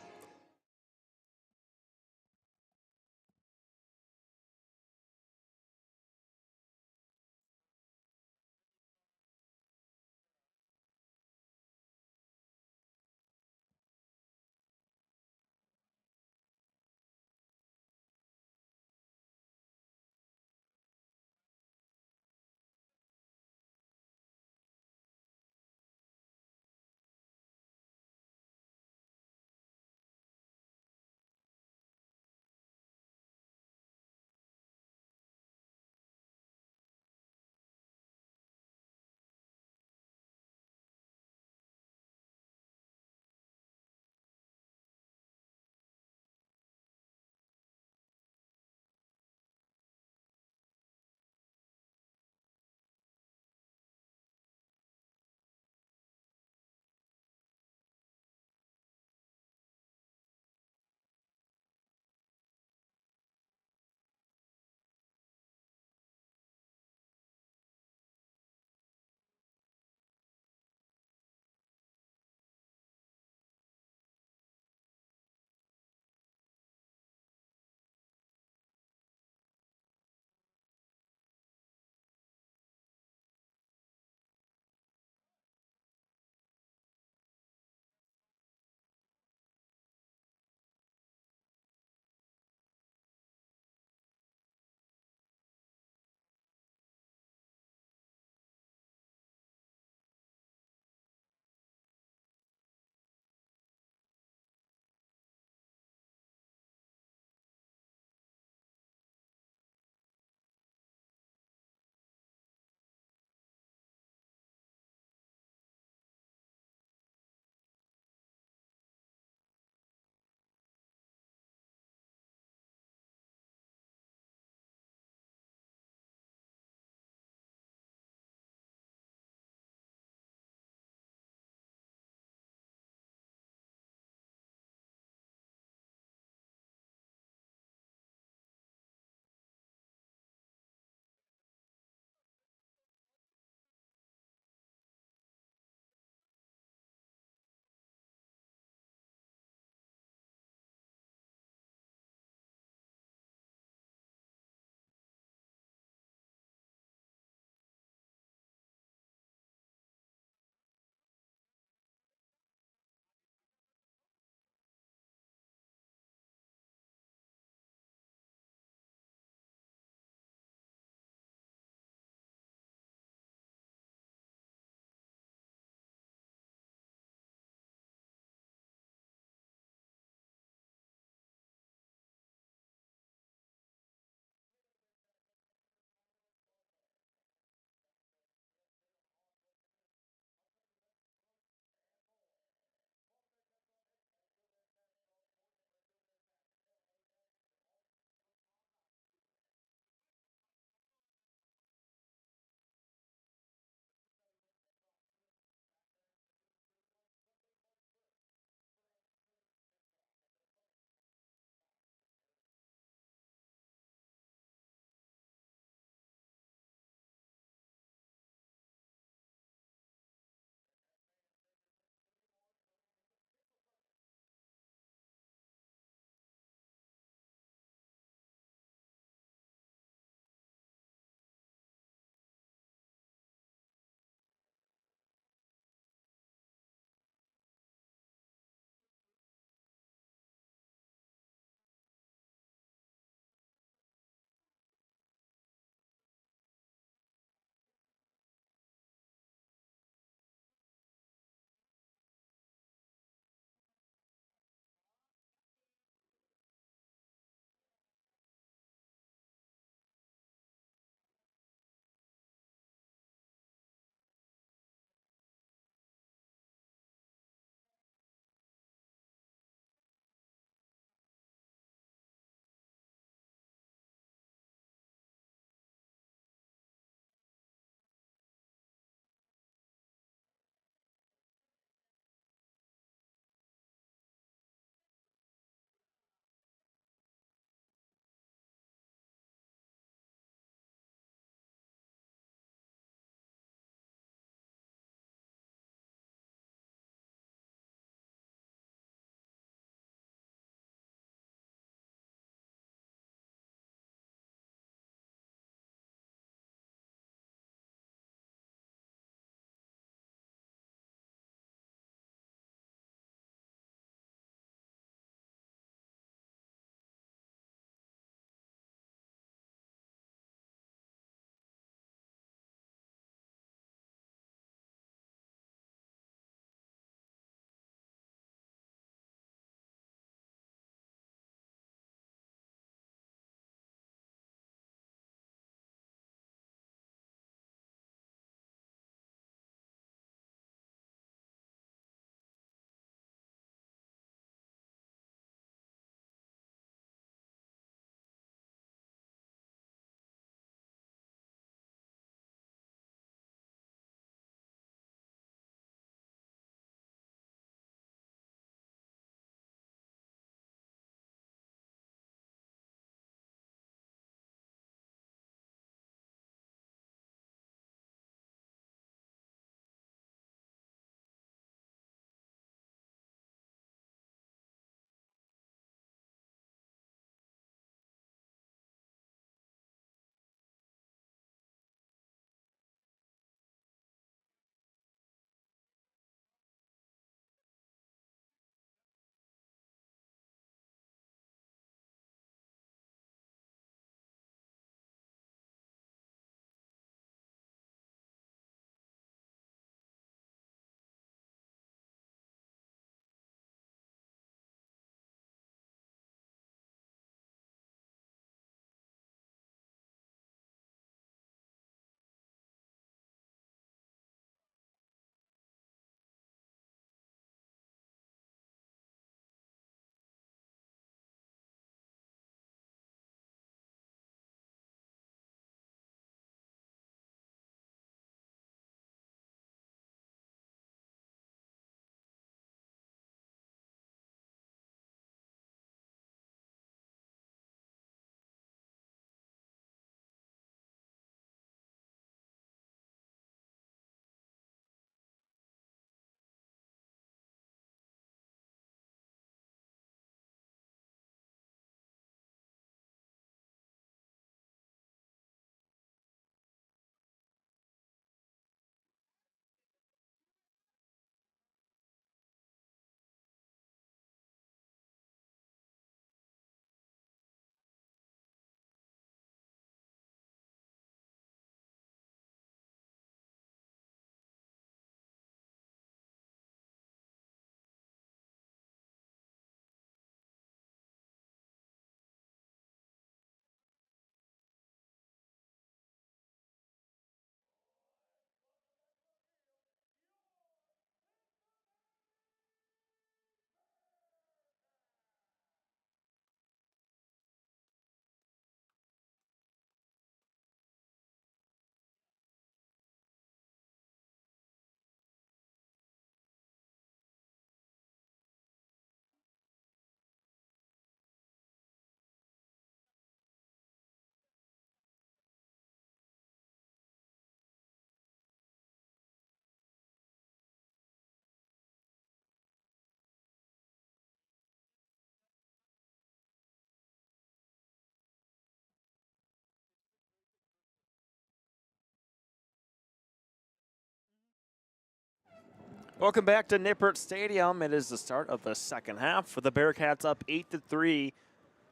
Welcome back to Nippert Stadium. It is the start of the second half for the Bearcats up 8-3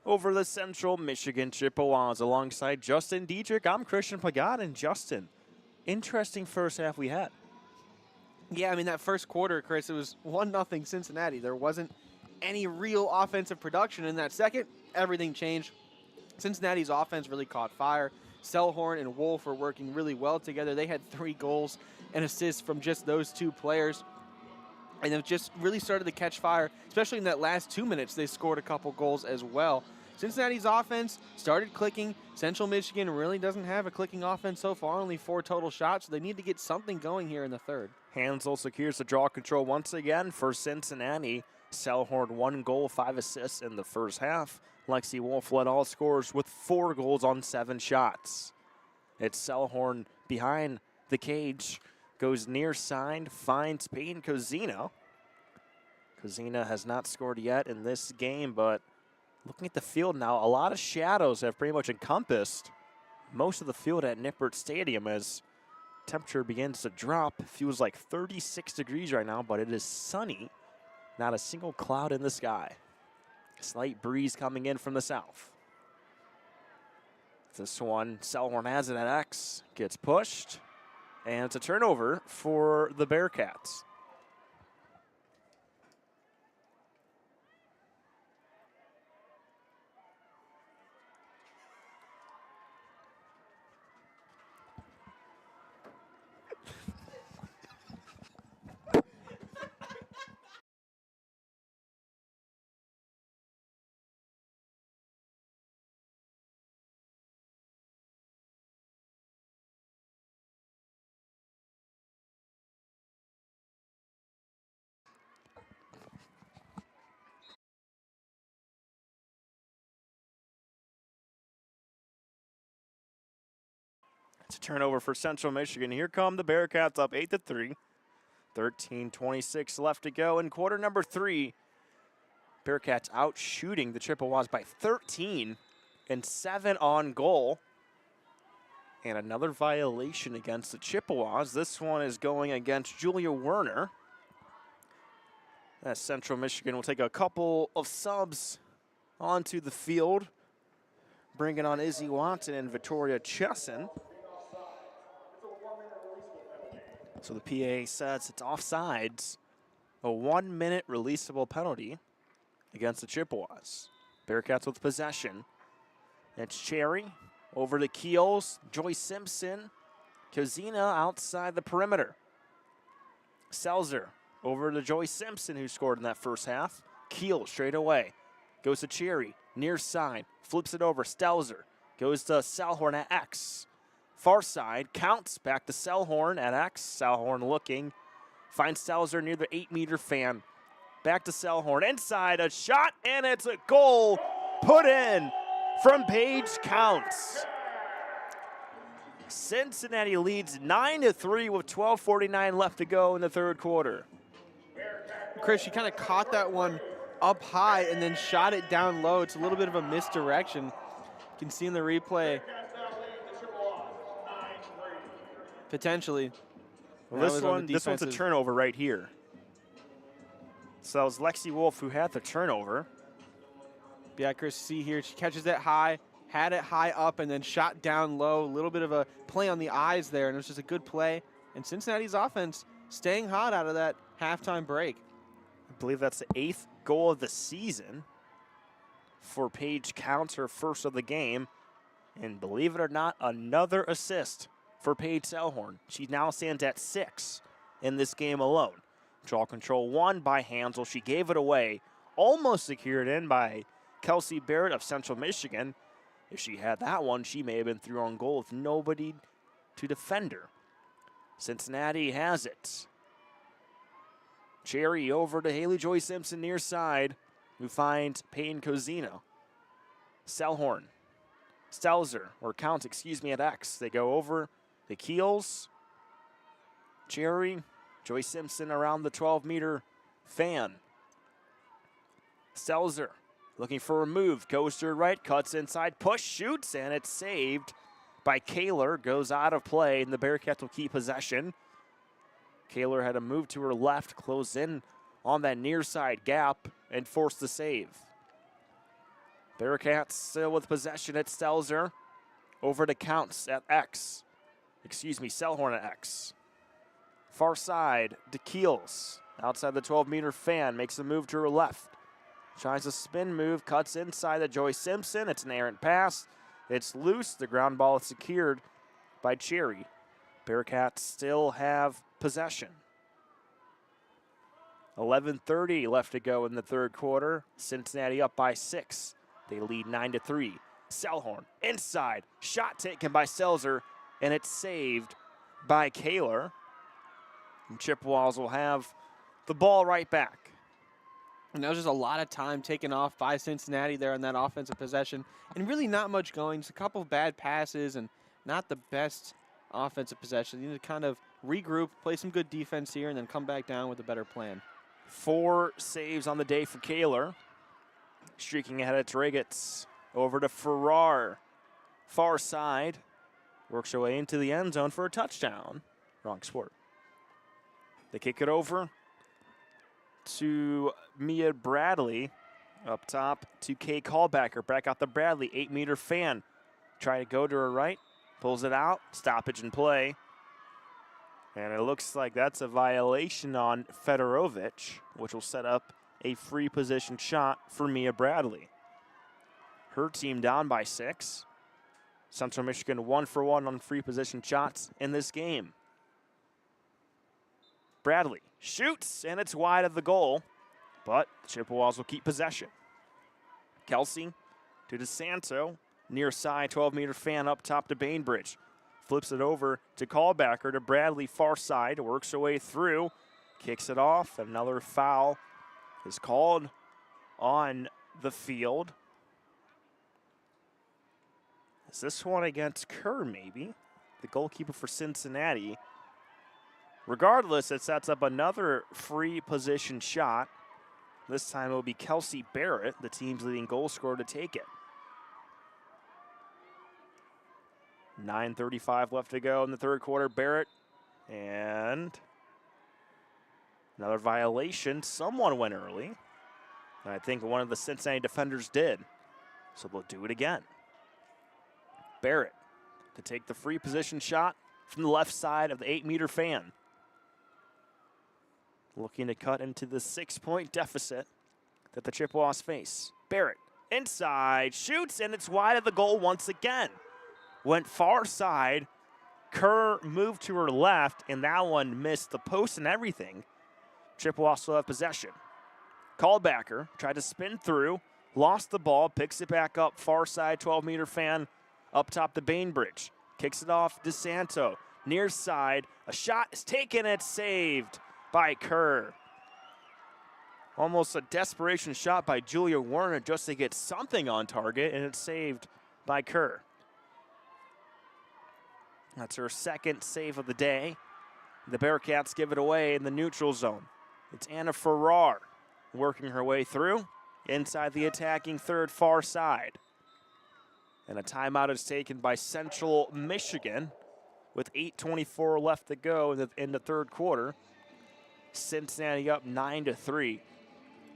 over the Central Michigan Chippewas. Alongside Justin Dedrick, I'm Christian Pagan. And Justin, interesting first half we had. Yeah, I mean, that first quarter, Chris, it was 1-0 Cincinnati. There wasn't any real offensive production. In that second, everything changed. Cincinnati's offense really caught fire. Selhorn and Wolf were working really well together. They had 3 goals and assists from just those 2 players. And it just really started to catch fire, especially in that last 2 minutes. They scored a couple goals as well. Cincinnati's offense started clicking. Central Michigan really doesn't have a clicking offense so far, only 4 total shots, so they need to get something going here in the third. Hansel secures the draw control once again for Cincinnati. Selhorn 1 goal, 5 assists in the first half. Lexi Wolf led all scorers with 4 goals on 7 shots. It's Selhorn behind the cage. Goes near side, finds Pagan Kozina. Kozina has not scored yet in this game, but looking at the field now, a lot of shadows have pretty much encompassed most of the field at Nippert Stadium as temperature begins to drop. It feels like 36 degrees right now, but it is sunny. Not a single cloud in the sky. Slight breeze coming in from the south. This one, Selhorn has it at X, gets pushed. And it's a turnover for the Bearcats. It's a turnover for Central Michigan. Here come the Bearcats up 8-3. 13:26 left to go in quarter number 3. Bearcats out shooting the Chippewas by 13 and 7 on goal. And another violation against the Chippewas. This one is going against Julia Werner. As Central Michigan will take a couple of subs onto the field, bringing on Izzy Watson and Victoria Chesson. So the PA says it's offsides, a 1-minute releasable penalty against the Chippewas. Bearcats with possession. It's Cherry over to Keels, Joyce Simpson, Kozina outside the perimeter. Selzer over to Joyce Simpson, who scored in that first half. Keels straight away, goes to Cherry, near side, flips it over, Stelzer, goes to Selhorn at X. Far side, counts back to Selhorn at X. Selhorn looking, finds Stelzer near the 8-meter fan. Back to Selhorn, inside, a shot, and it's a goal put in from Paige Counts. Cincinnati leads 9-3 with 12:49 left to go in the third quarter. Chris, she kind of caught that one up high and then shot it down low. It's a little bit of a misdirection. You can see in the replay. Potentially. Well, this one's a turnover right here. So that was Lexi Wolf who had the turnover. Yeah, Chris, see here, she catches it high, had it high up, and then shot down low. A little bit of a play on the eyes there, and it was just a good play. And Cincinnati's offense staying hot out of that halftime break. I believe that's the 8th goal of the season for Paige Counts, her first of the game. And believe it or not, another assist for Paige Selhorn. She now stands at 6 in this game alone. Draw control won by Hansel. She gave it away, almost secured in by Kelsey Barrett of Central Michigan. If she had that one, she may have been through on goal with nobody to defend her. Cincinnati has it. Cherry over to Haley Joy Simpson near side, who finds Payne Kozina. Selhorn, Stelzer, or Counts, at X. They go over the Keels. Cherry, Joy Simpson around the 12-meter fan. Stelzer looking for a move, goes to her right, cuts inside, push, shoots, and it's saved by Kaler. Goes out of play, and the Bearcats will keep possession. Kaler had to move to her left, close in on that near side gap, and force the save. Bearcats still with possession at Stelzer. Over to Counts at X. Selhorn at X. Far side, DeKeels. Outside the 12-meter fan, makes a move to her left. Tries a spin move, cuts inside to Joy Simpson. It's an errant pass. It's loose. The ground ball is secured by Cherry. Bearcats still have possession. 11:30 left to go in the third quarter. Cincinnati up by 6. They lead 9-3. Selhorn inside. Shot taken by Stelzer, and it's saved by Kaler. And Chippewas will have the ball right back. And that was just a lot of time taken off by Cincinnati there on that offensive possession. And really not much going. Just a couple of bad passes and not the best offensive possession. You need to kind of regroup, play some good defense here, and then come back down with a better plan. 4 saves on the day for Kaler. Streaking ahead at Dragets. Over to Farrar. Far side. Works her way into the end zone for a touchdown. Wrong sport. They kick it over to Mia Bradley. Up top to Kay Callbacker. Back out the Bradley. 8-meter fan. Try to go to her right. Pulls it out. Stoppage in play. And it looks like that's a violation on Fedorovich, which will set up a free position shot for Mia Bradley. Her team down by 6. Central Michigan 1 for 1 on free position shots in this game. Bradley shoots, and it's wide of the goal, but Chippewas will keep possession. Kelsey to DeSanto, near side, 12-meter fan up top to Bainbridge. Flips it over to Callbacker to Bradley, far side, works her way through, kicks it off. Another foul is called on the field. Is this one against Kerr, maybe? The goalkeeper for Cincinnati. Regardless, it sets up another free position shot. This time it will be Kelsey Barrett, the team's leading goal scorer, to take it. 9:35 left to go in the third quarter. Barrett, and another violation. Someone went early. And I think one of the Cincinnati defenders did. So they'll do it again. Barrett to take the free position shot from the left side of the 8-meter fan. Looking to cut into the 6-point deficit that the Chippewas face. Barrett inside, shoots, and it's wide of the goal once again. Went far side. Kerr moved to her left, and that one missed the post and everything. Chippewas still have possession. Callbacker tried to spin through, lost the ball, picks it back up, far side, 12-meter fan, up top to Bainbridge. Kicks it off DeSanto. Near side, a shot is taken, it's saved by Kerr. Almost a desperation shot by Julia Werner just to get something on target, and it's saved by Kerr. That's her second save of the day. The Bearcats give it away in the neutral zone. It's Anna Farrar working her way through inside the attacking third far side. And a timeout is taken by Central Michigan with 8:24 left to go in the third quarter. Cincinnati up 9-3.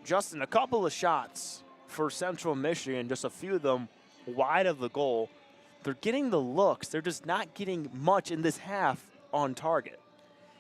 Justin, a couple of shots for Central Michigan, just a few of them wide of the goal. They're getting the looks. They're just not getting much in this half on target.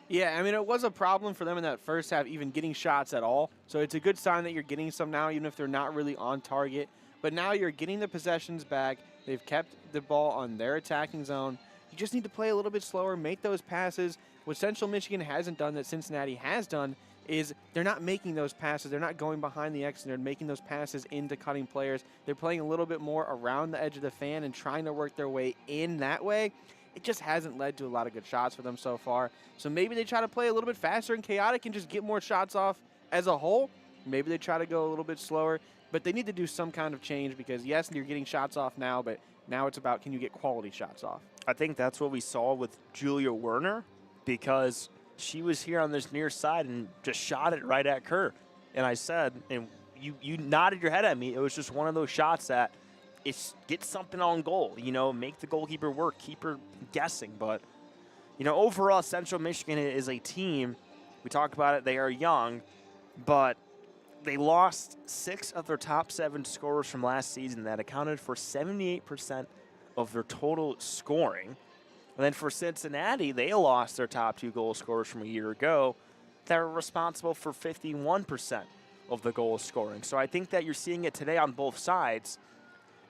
Yeah, I mean, it was a problem for them in that first half, even getting shots at all. So it's a good sign that you're getting some now, even if they're not really on target. But now you're getting the possessions back. They've kept the ball on their attacking zone. You just need to play a little bit slower, make those passes. What Central Michigan hasn't done that Cincinnati has done is they're not making those passes. They're not going behind the X, and they're making those passes into cutting players. They're playing a little bit more around the edge of the fan and trying to work their way in that way. It just hasn't led to a lot of good shots for them so far. So maybe they try to play a little bit faster and chaotic and just get more shots off as a whole. Maybe they try to go a little bit slower. But they need to do some kind of change because, yes, you're getting shots off now, but now it's about can you get quality shots off. I think that's what we saw with Julia Werner because she was here on this near side and just shot it right at Kerr. And I said, and you nodded your head at me, it was just one of those shots that get something on goal, make the goalkeeper work, keep her guessing. But, overall, Central Michigan is a team We talk about it, they are young, but they lost 6 of their top 7 scorers from last season. That accounted for 78% of their total scoring. And then for Cincinnati, they lost their top 2 goal scorers from a year ago. That were responsible for 51% of the goal scoring. So I think that you're seeing it today on both sides.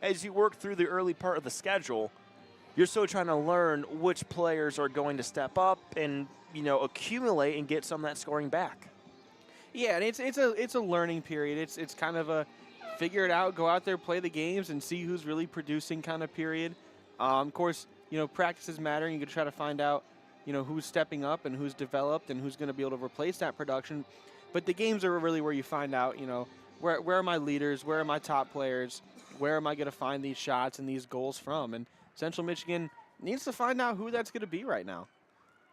As you work through the early part of the schedule, you're still trying to learn which players are going to step up and, accumulate and get some of that scoring back. Yeah, and it's a learning period. It's kind of a figure it out, go out there, play the games, and see who's really producing kind of period. Of course, practices matter, and you can try to find out, who's stepping up and who's developed and who's going to be able to replace that production. But the games are really where you find out, where are my leaders, where are my top players, where am I going to find these shots and these goals from? And Central Michigan needs to find out who that's going to be right now.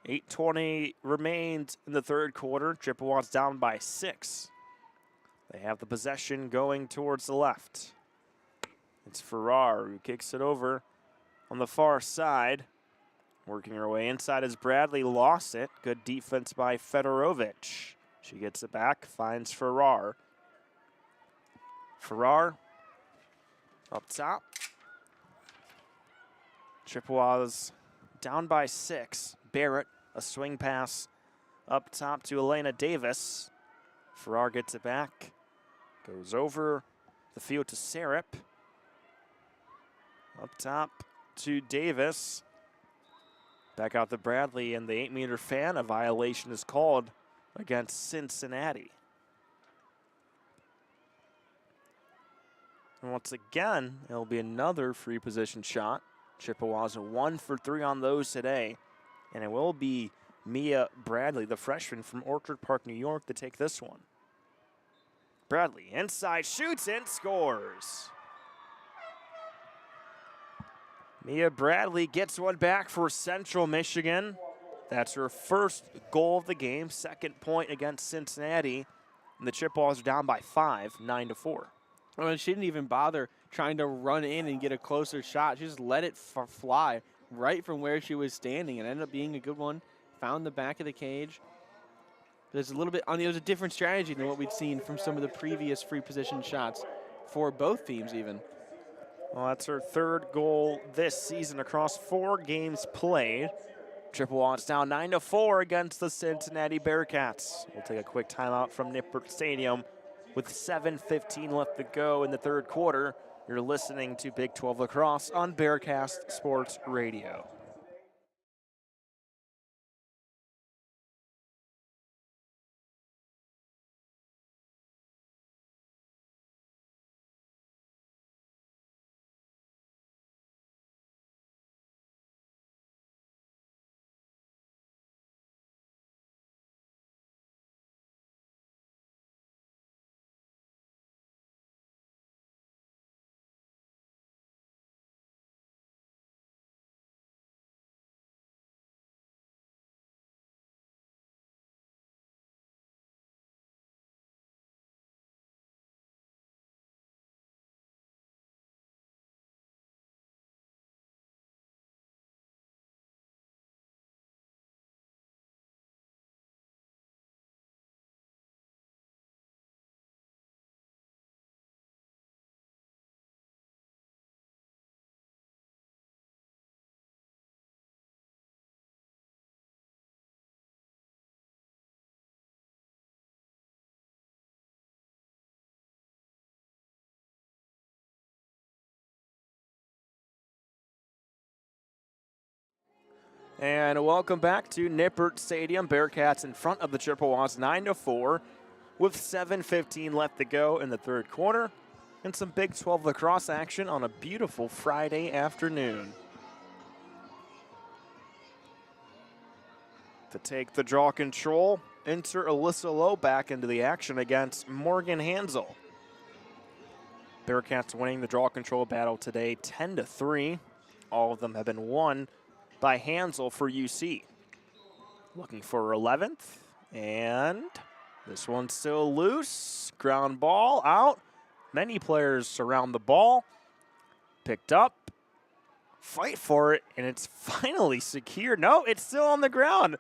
8:20 remains in the third quarter. Chippewa's down by 6. They have the possession going towards the left. It's Farrar who kicks it over on the far side. Working her way inside as Bradley lost it. Good defense by Fedorovich. She gets it back, finds Farrar. Farrar up top. Chippewa's down by 6. Barrett, a swing pass up top to Elena Davis. Farrar gets it back. Goes over the field to Sarup. Up top to Davis. Back out to Bradley, and the 8-meter fan. A violation is called against Cincinnati. And once again, it'll be another free position shot. Chippewa's 1 for 3 on those today. And it will be Mia Bradley, the freshman from Orchard Park, New York, to take this one. Bradley inside, shoots and scores. Mia Bradley gets one back for Central Michigan. That's her first goal of the game, second point against Cincinnati. And the Chippewas are down by 5, 9-4. Well, she didn't even bother trying to run in and get a closer shot. She just let it fly right from where she was standing. It ended up being a good one. Found the back of the cage. There's a little bit on there's a different strategy than what we'd seen from some of the previous free position shots for both teams even. Well, that's her third goal this season across 4 games played. Chippewa's down 9-4 against the Cincinnati Bearcats. We'll take a quick timeout from Nippert Stadium with 7:15 left to go in the third quarter. You're listening to Big 12 Lacrosse on Bearcast Sports Radio. And welcome back to Nippert Stadium. Bearcats in front of the Chippewas 9-4 with 7:15 left to go in the third quarter. And some Big 12 lacrosse action on a beautiful Friday afternoon. To take the draw control, enter Alyssa Lowe back into the action against Morgan Hansel. Bearcats winning the draw control battle today 10-3. All of them have been won by Hansel for UC. Looking for her 11th, and this one's still loose. Ground ball out. Many players surround the ball. Picked up. Fight for it, and it's finally secured. No, it's still on the ground.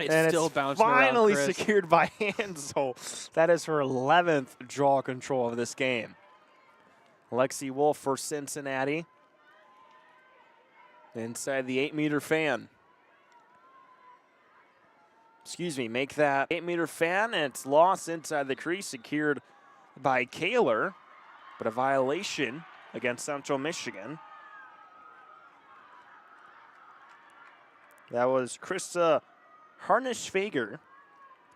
And still it's bouncing finally around, Chris. secured by Hansel. That is her 11th draw control of this game. Lexi Wolf for Cincinnati. Inside the 8-meter fan. Excuse me, make that 8-meter fan, and it's lost inside the crease, secured by Kaler, but a violation against Central Michigan. That was Krista Harnisch-Fager,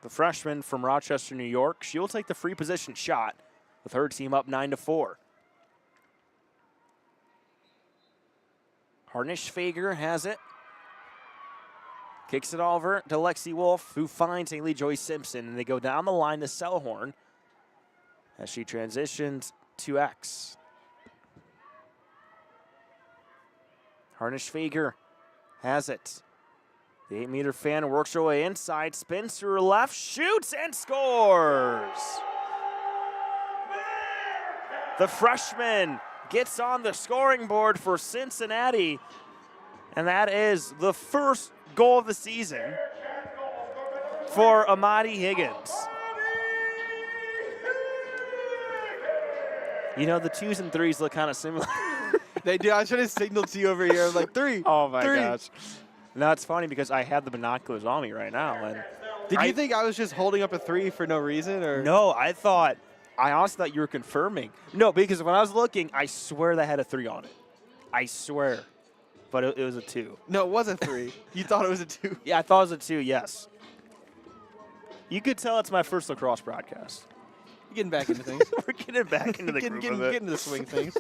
the freshman from Rochester, New York. She'll take the free position shot with her team up 9-4. Harnisch-Fager has it. Kicks it over to Lexi Wolf, who finds Haley Joy Simpson, and they go down the line to Selhorn as she transitions to X. Harnisch-Fager has it. The 8-meter fan works her way inside, spins to her left, shoots, and scores! The freshman gets on the scoring board for Cincinnati, and that is the first goal of the season for Amadi Higgins. You know, the 2s and 3s look kind of similar. They do. I should have signaled to you over here. I'm like, 3. Oh, my 3. gosh. No, it's funny because I have the binoculars on me right now. And Did you think I was just holding up a 3 for no reason? Or No, I honestly thought you were confirming. No, because when I was looking, I swear they had a 3 on it. I swear. But it was a 2. No, it was a 3. You thought it was a 2. Yeah, I thought it was a 2, yes. You could tell it's my first lacrosse broadcast. You're getting back into things. We're getting back into the groove of it. Getting to the swing of things.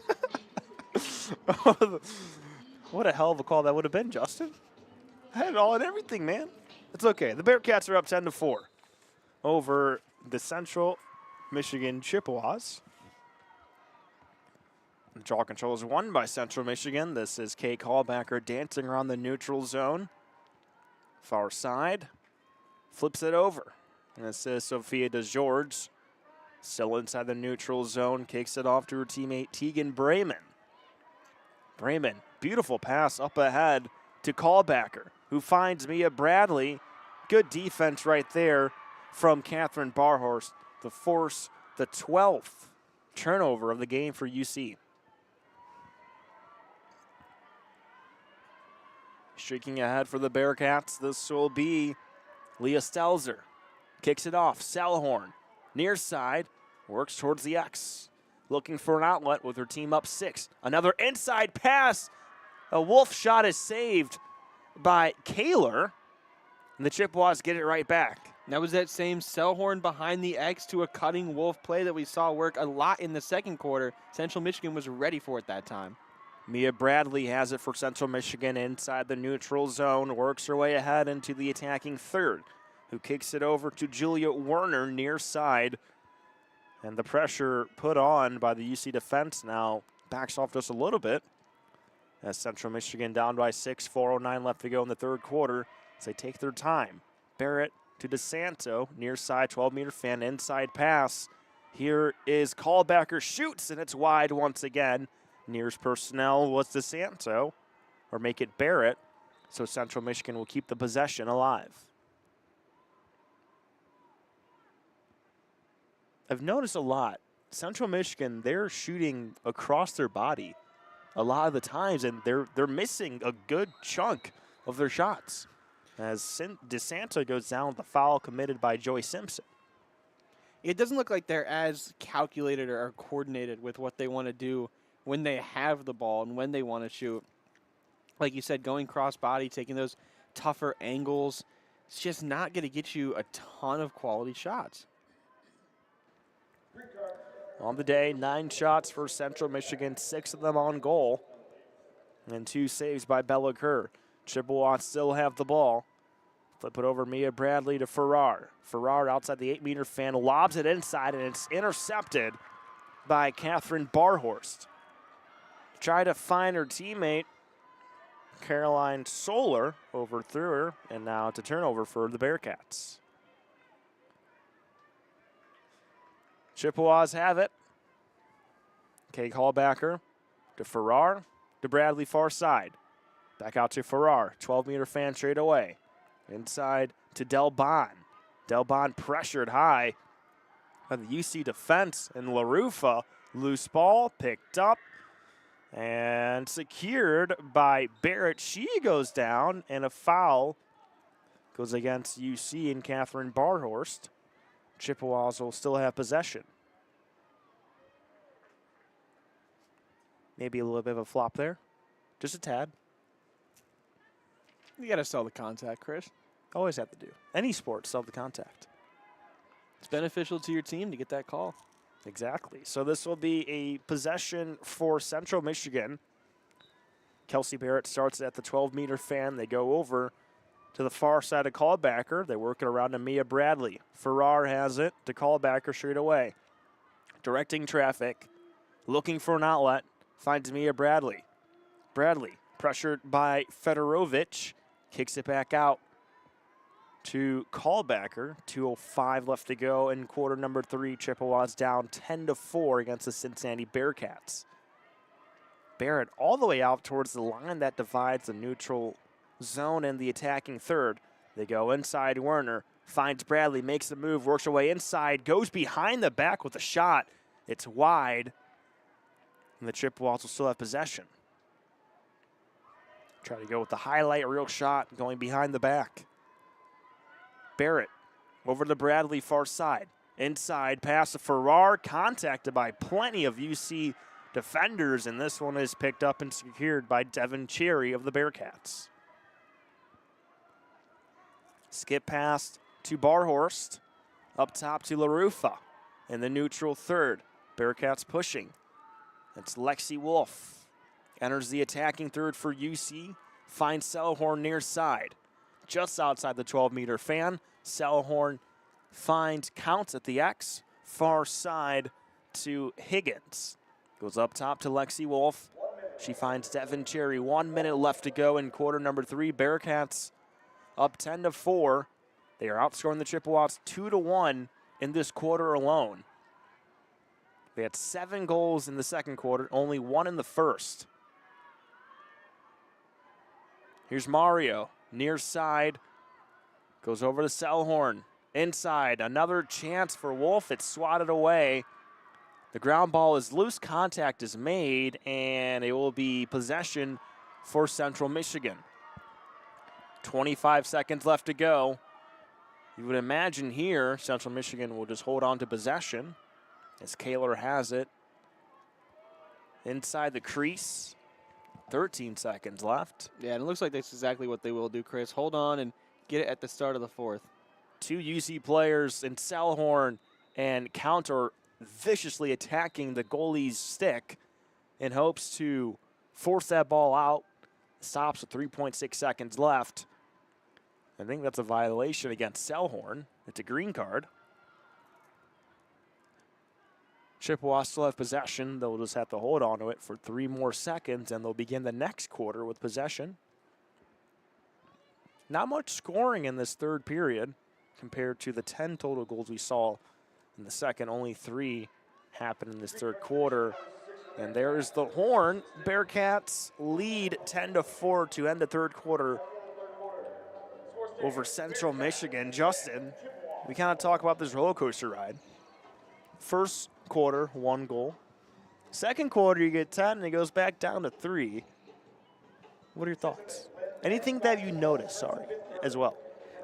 What a hell of a call that would have been, Justin. I had it all and everything, man. It's okay. The Bearcats are up 10-4 over the Central Michigan Chippewas. The draw control is won by Central Michigan. This is Kay Callbacker dancing around the neutral zone. Far side. Flips it over. And this is Sophia DeGeorge. Still inside the neutral zone. Kicks it off to her teammate Tegan Brayman. Brayman, beautiful pass up ahead to Callbacker, who finds Mia Bradley. Good defense right there from Catherine Barhorst to force the 12th turnover of the game for UC. Streaking ahead for the Bearcats, this will be Leah Stelzer. Kicks it off, Selhorn, near side, works towards the X. Looking for an outlet with her team up 6. Another inside pass. A Wolf shot is saved by Kaler, and the Chippewas get it right back. That was that same Selhorn behind the X to a cutting Wolf play that we saw work a lot in the second quarter. Central Michigan was ready for it that time. Mia Bradley has it for Central Michigan inside the neutral zone, works her way ahead into the attacking third, who kicks it over to Julia Werner near side. And the pressure put on by the UC defense now backs off just a little bit. As Central Michigan down by 6, 4:09 left to go in the third quarter as they take their time. Barrett to DeSanto, near side, 12-meter fan, inside pass. Here is Callbacker, shoots, and it's wide once again. Nearest personnel was DeSanto, or make it Barrett, so Central Michigan will keep the possession alive. I've noticed a lot. Central Michigan, they're shooting across their body a lot of the times, and they're missing a good chunk of their shots. As DeSanto goes down with the foul committed by Joy Simpson. It doesn't look like they're as calculated or coordinated with what they want to do when they have the ball and when they want to shoot. Like you said, going cross body, taking those tougher angles, it's just not going to get you a ton of quality shots. On the day, 9 shots for Central Michigan, 6 of them on goal, and 2 saves by Bella Kerr. Chippewas still have the ball. Flip it over Mia Bradley to Farrar. Farrar outside the 8-meter fan, lobs it inside, and it's intercepted by Catherine Barhorst. Try to find her teammate, Caroline Solar, overthrew her, and now it's a turnover for the Bearcats. Chippewas have it. Kay Callbacker to Farrar, to Bradley far side. Back out to Farrar, 12-meter fan straight away. Inside to Delbon. Delbon pressured high by the UC defense, and LaRufa, loose ball, picked up and secured by Barrett. She goes down, and a foul goes against UC and Catherine Barhorst. Chippewas will still have possession. Maybe a little bit of a flop there. Just a tad. You got to sell the contact, Chris. Always have to do. Any sport, sell the contact. It's beneficial to your team to get that call. Exactly. So this will be a possession for Central Michigan. Kelsey Barrett starts at the 12-meter fan. They go over to the far side of Callbacker. They work it around to Mia Bradley. Farrar has it to Callbacker straight away. Directing traffic. Looking for an outlet. Finds Mia Bradley. Bradley, pressured by Fedorovich, kicks it back out to Callbacker. 2:05 left to go in quarter number 3. Chippewas down 10-4 against the Cincinnati Bearcats. Barrett all the way out towards the line that divides the neutral zone and the attacking third. They go inside. Werner finds Bradley, makes the move, works her way inside, goes behind the back with a shot. It's wide, and the Chippewas will still have possession. Try to go with the highlight reel shot, going behind the back. Barrett over to Bradley, far side. Inside pass to Farrar, contacted by plenty of UC defenders, and this one is picked up and secured by Devin Cherry of the Bearcats. Skip pass to Barhorst, up top to LaRufa in the neutral third. Bearcats pushing. It's Lexi Wolf. Enters the attacking third for UC. Finds Selhorn near side. Just outside the 12-meter fan. Selhorn finds counts at the X. Far side to Higgins. Goes up top to Lexi Wolf. She finds Devin Cherry. 1 minute left to go in quarter number 3. Bearcats up 10-4. They are outscoring the Chippewas 2-1 in this quarter alone. They had 7 goals in the second quarter, only 1 in the first. Here's Mario, near side, goes over to Selhorn. Inside, another chance for Wolf. It's swatted away. The ground ball is loose, contact is made, and it will be possession for Central Michigan. 25 seconds left to go. You would imagine here Central Michigan will just hold on to possession as Kaler has it. Inside the crease, 13 seconds left. Yeah, and it looks like that's exactly what they will do, Chris. Hold on and get it at the start of the fourth. 2 UC players in Selhorn and Counter viciously attacking the goalie's stick in hopes to force that ball out. Stops with 3.6 seconds left. I think that's a violation against Selhorn. It's a green card. Chippewas still have possession. They'll just have to hold on to it for 3 more seconds, and they'll begin the next quarter with possession. Not much scoring in this third period compared to the 10 total goals we saw in the second. Only 3 happened in this third quarter. And there's the horn. Bearcats lead 10-4 to end the third quarter over Central Michigan. Justin, we kind of talk about this roller coaster ride. First quarter, 1 goal. Second quarter, you get 10, and it goes back down to 3. What are your thoughts? Anything that you notice, as well?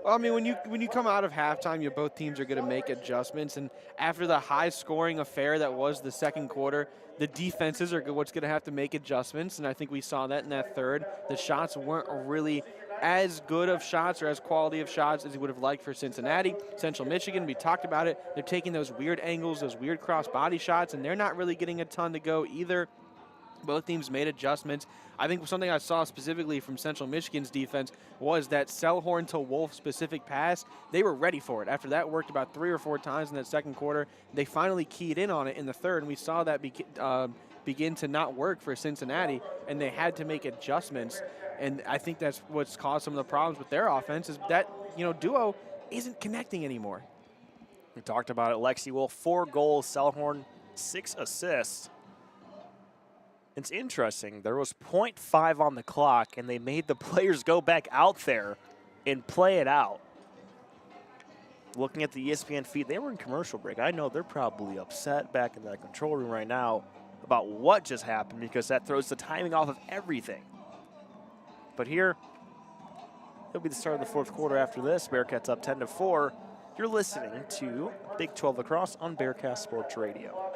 Well, I mean, when you come out of halftime, both teams are going to make adjustments. And after the high-scoring affair that was the second quarter, the defenses are what's going to have to make adjustments. And I think we saw that in that third. The shots weren't really as good of shots or as quality of shots as you would have liked for Cincinnati. Central Michigan, we talked about it. They're taking those weird angles, those weird cross-body shots, and they're not really getting a ton to go either. Both teams made adjustments. I think something I saw specifically from Central Michigan's defense was that Selhorn to Wolf specific pass. They were ready for it. After that worked about 3 or 4 times in that second quarter, they finally keyed in on it in the third, and we saw that begin to not work for Cincinnati, and they had to make adjustments. And I think that's what's caused some of the problems with their offense is that, duo isn't connecting anymore. We talked about it. Lexi Wolf, 4 goals. Selhorn, 6 assists. It's interesting. There was 0.5 on the clock, and they made the players go back out there and play it out. looking at the ESPN feed, they were in commercial break. I know they're probably upset back in that control room right now about what just happened because that throws the timing off of everything. But here, it'll be the start of the fourth quarter after this. Bearcats up 10-4. You're listening to Big 12 Lacrosse on Bearcat Sports Radio.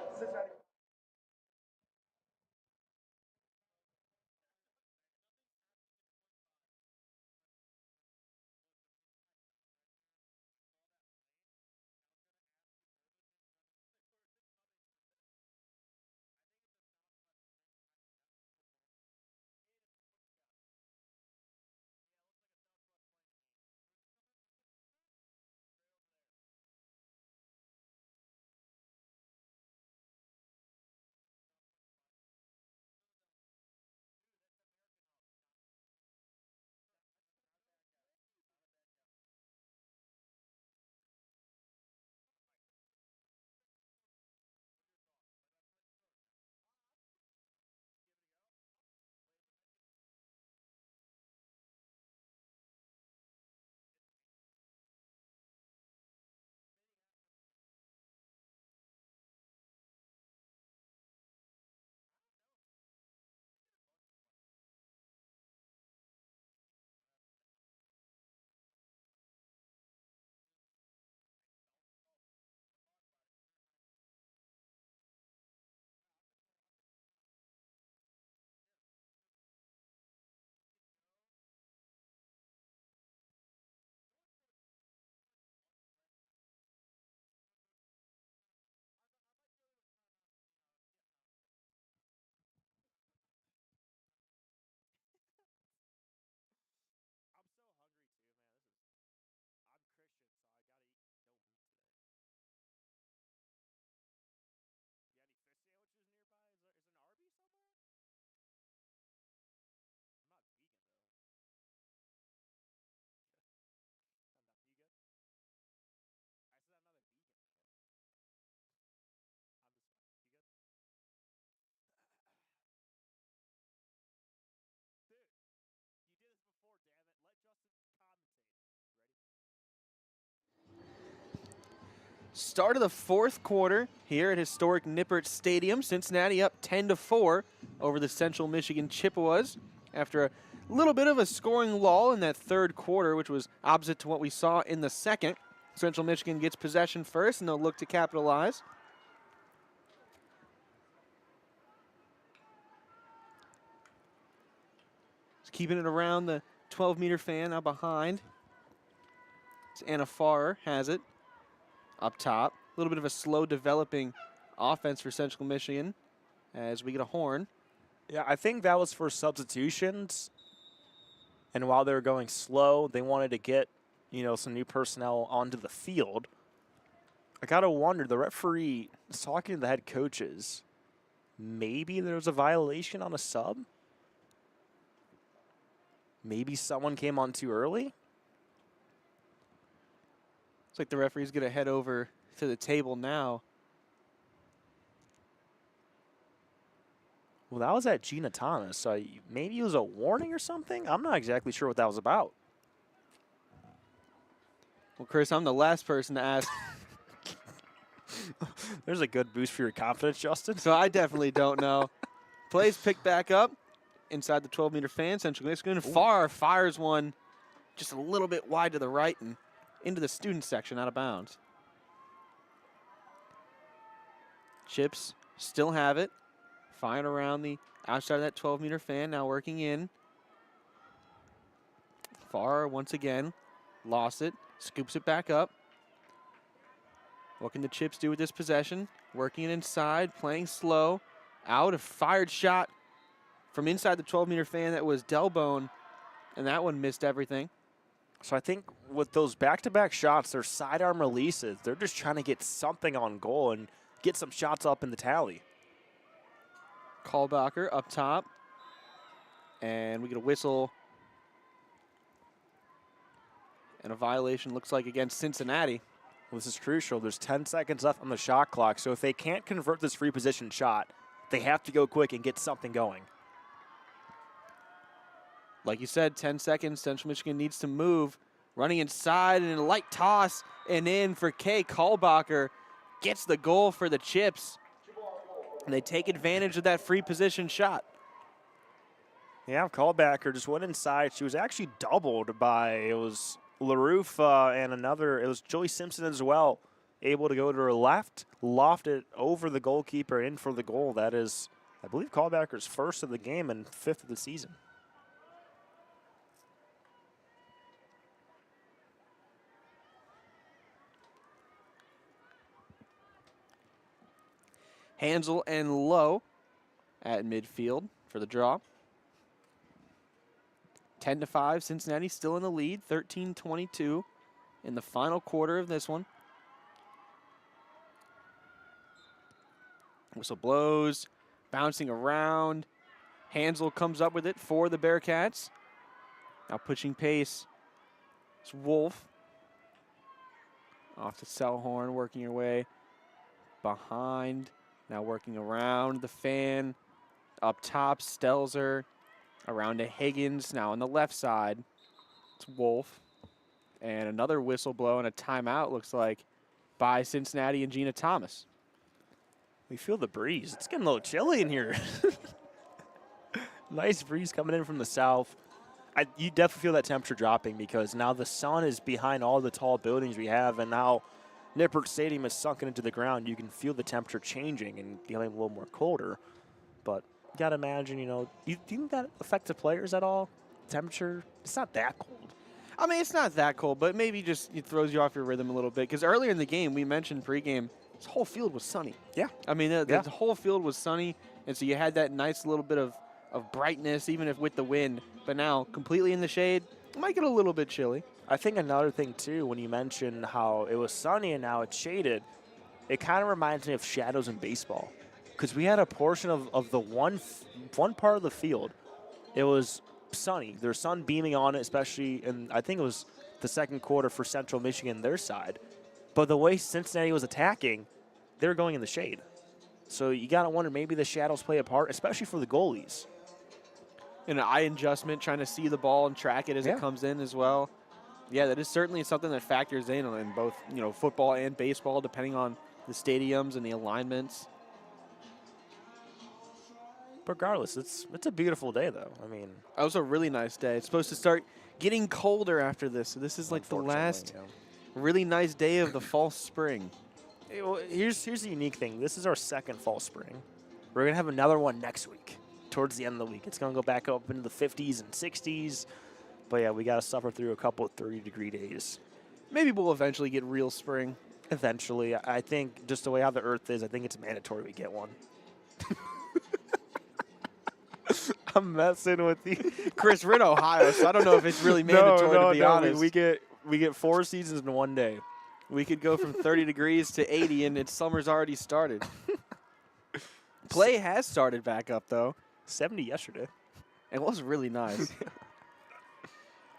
Start of the fourth quarter here at historic Nippert Stadium. Cincinnati up 10-4 over the Central Michigan Chippewas after a little bit of a scoring lull in that third quarter, which was opposite to what we saw in the second. Central Michigan gets possession first, and they'll look to capitalize. Just keeping it around the 12-meter fan now behind. It's Anna Farrer has it. Up top, a little bit of a slow developing offense for Central Michigan as we get a horn. Yeah, I think that was for substitutions. And while they were going slow, they wanted to get, some new personnel onto the field. I got to wonder, the referee is talking to the head coaches. Maybe there was a violation on a sub? Maybe someone came on too early? Looks like the referee's going to head over to the table now. Well, that was at Gina Thomas. So maybe it was a warning or something? I'm not exactly sure what that was about. Well, Chris, I'm the last person to ask. There's a good boost for your confidence, Justin. So I definitely don't know. Plays picked back up inside the 12-meter fan. Central Michigan fires one just a little bit wide to the right and into the student section out of bounds. Chips still have it. Firing around the outside of that 12-meter fan, now working in. Farr once again, lost it, scoops it back up. What can the Chips do with this possession? Working it inside, playing slow. Out, a fired shot from inside the 12-meter fan that was Delbone, and that one missed everything. So I think with those back-to-back shots, they're sidearm releases. They're just trying to get something on goal and get some shots up in the tally. Kalbacher up top. And we get a whistle. And a violation looks like against Cincinnati. Well, this is crucial. There's 10 seconds left on the shot clock. So if they can't convert this free position shot, they have to go quick and get something going. Like you said, 10 seconds. Central Michigan needs to move Running inside and a light toss and in for Kay. Kalbacher gets the goal for the Chips. And they take advantage of that free position shot. Yeah, Callbacker just went inside. She was actually doubled by, it was LaRufa and it was Joy Simpson as well, able to go to her left, loft it over the goalkeeper in for the goal. That is, I believe, Callbacker's first of the game and 5th of the season. Hansel and Lowe at midfield for the draw. 10-5, Cincinnati still in the lead, 13-22 in the final quarter of this one. Whistle blows, bouncing around. Hansel comes up with it for the Bearcats. Now pushing pace. It's Wolf. Off to Selhorn, working her way behind. Now working around the fan. Up top, Stelzer. Around to Higgins. Now on the left side, it's Wolf. And another whistle blow and a timeout, looks like, by Cincinnati and Gina Thomas. We feel the breeze. It's getting a little chilly in here. Nice breeze coming in from the south. You definitely feel that temperature dropping because now the sun is behind all the tall buildings we have, and now Nippert Stadium is sunken into the ground. You can feel the temperature changing and getting a little more colder. But you got to imagine, do you think that affects the players at all? Temperature? It's not that cold. I mean, it's not that cold, but maybe just it throws you off your rhythm a little bit. Because earlier in the game, we mentioned pregame, this whole field was sunny. Yeah. I mean, the whole field was sunny, and so you had that nice little bit of brightness, even if with the wind. But now, completely in the shade, it might get a little bit chilly. I think another thing, too, when you mentioned how it was sunny and now it's shaded, it kind of reminds me of shadows in baseball. Because we had a portion of the one part of the field, it was sunny. There's sun beaming on it, especially in, I think it was the second quarter for Central Michigan, their side. But the way Cincinnati was attacking, they were going in the shade. So you got to wonder, maybe the shadows play a part, especially for the goalies. And an eye adjustment, trying to see the ball and track it as it comes in as well. Yeah, that is certainly something that factors in both, football and baseball, depending on the stadiums and the alignments. Regardless, it's a beautiful day, though. I mean, it was a really nice day. It's supposed to start getting colder after this. So this is like the last really nice day of the false spring. Hey, well, here's the unique thing. This is our second false spring. We're going to have another one next week, towards the end of the week. It's going to go back up into the 50s and 60s. But, yeah, we got to suffer through a couple of 30-degree days. Maybe we'll eventually get real spring. Eventually. I think just the way how the earth is, I think it's mandatory we get one. I'm messing with you. Chris, we're in Ohio, so I don't know if it's really mandatory to be honest. We get 4 seasons in one day. We could go from 30 degrees to 80, and summer's already started. Play has started back up, though. 70 yesterday. It was really nice.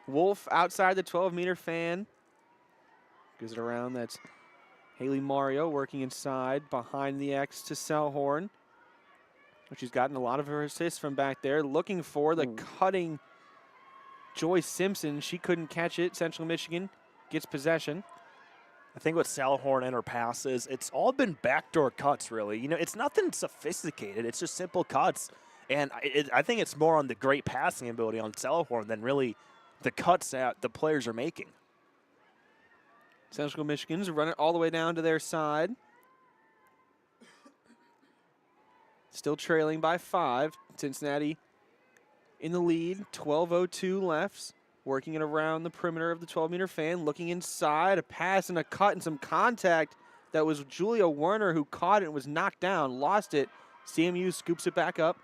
Wolf outside the 12-meter fan. Gives it around. That's Haley Mario working inside behind the X to Selhorn. She's gotten a lot of her assists from back there. Looking for the cutting Joy Simpson. She couldn't catch it. Central Michigan gets possession. I think with Selhorn and her passes, it's all been backdoor cuts, really. It's nothing sophisticated. It's just simple cuts. And I think it's more on the great passing ability on Selhorn than really the cuts that the players are making. Central Michigan's run it all the way down to their side. Still trailing by 5. Cincinnati in the lead. 12:02 left. Working it around the perimeter of the 12-meter fan. Looking inside. A pass and a cut and some contact. That was Julia Werner who caught it and was knocked down. Lost it. CMU scoops it back up.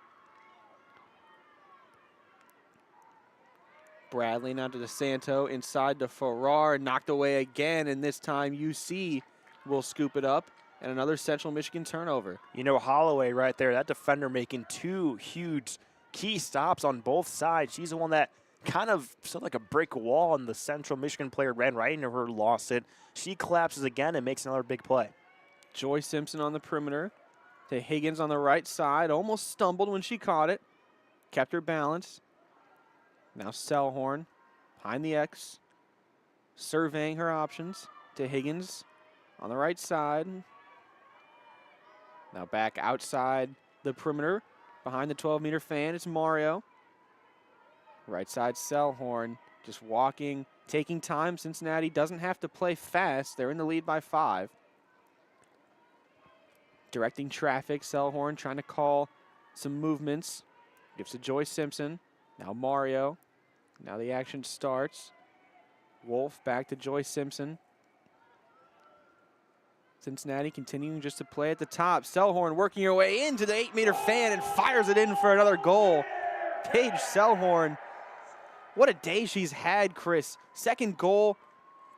Bradley now to DeSanto. Inside to Farrar. Knocked away again. And this time UC will scoop it up. And another Central Michigan turnover. Holloway right there, that defender making 2 huge key stops on both sides. She's the one that kind of felt like a brick wall, and the Central Michigan player ran right into her, lost it. She collapses again and makes another big play. Joy Simpson on the perimeter to Higgins on the right side. Almost stumbled when she caught it. Kept her balance. Now Selhorn behind the X. surveying her options to Higgins on the right side. Now back outside the perimeter behind the 12-meter fan. It's Mario. Right side Selhorn just walking, taking time. Cincinnati doesn't have to play fast. They're in the lead by 5. Directing traffic. Selhorn trying to call some movements. Gives to Joy Simpson. Now Mario. Now the action starts. Wolf back to Joy Simpson. Cincinnati continuing just to play at the top. Selhorn working her way into the 8-meter fan and fires it in for another goal. Paige Selhorn, what a day she's had, Chris. 2nd goal,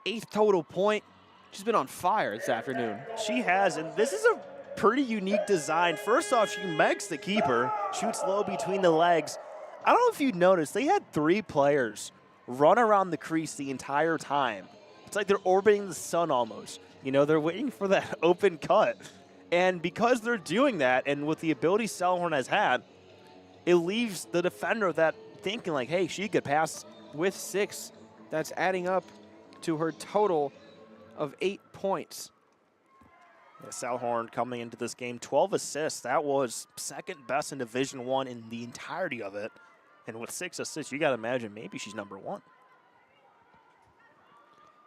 8th total point. She's been on fire this afternoon. She has, and this is a pretty unique design. First off, she makes the keeper, shoots low between the legs. I don't know if you noticed, they had 3 players run around the crease the entire time. It's like they're orbiting the sun almost. You know, they're waiting for that open cut. And because they're doing that, and with the ability Selhorn has had, it leaves the defender that thinking like, hey, she could pass. With 6, that's adding up to her total of 8 points. Yeah, Selhorn coming into this game, 12 assists. That was 2nd best in Division I in the entirety of it. And with 6 assists, you got to imagine maybe she's number 1.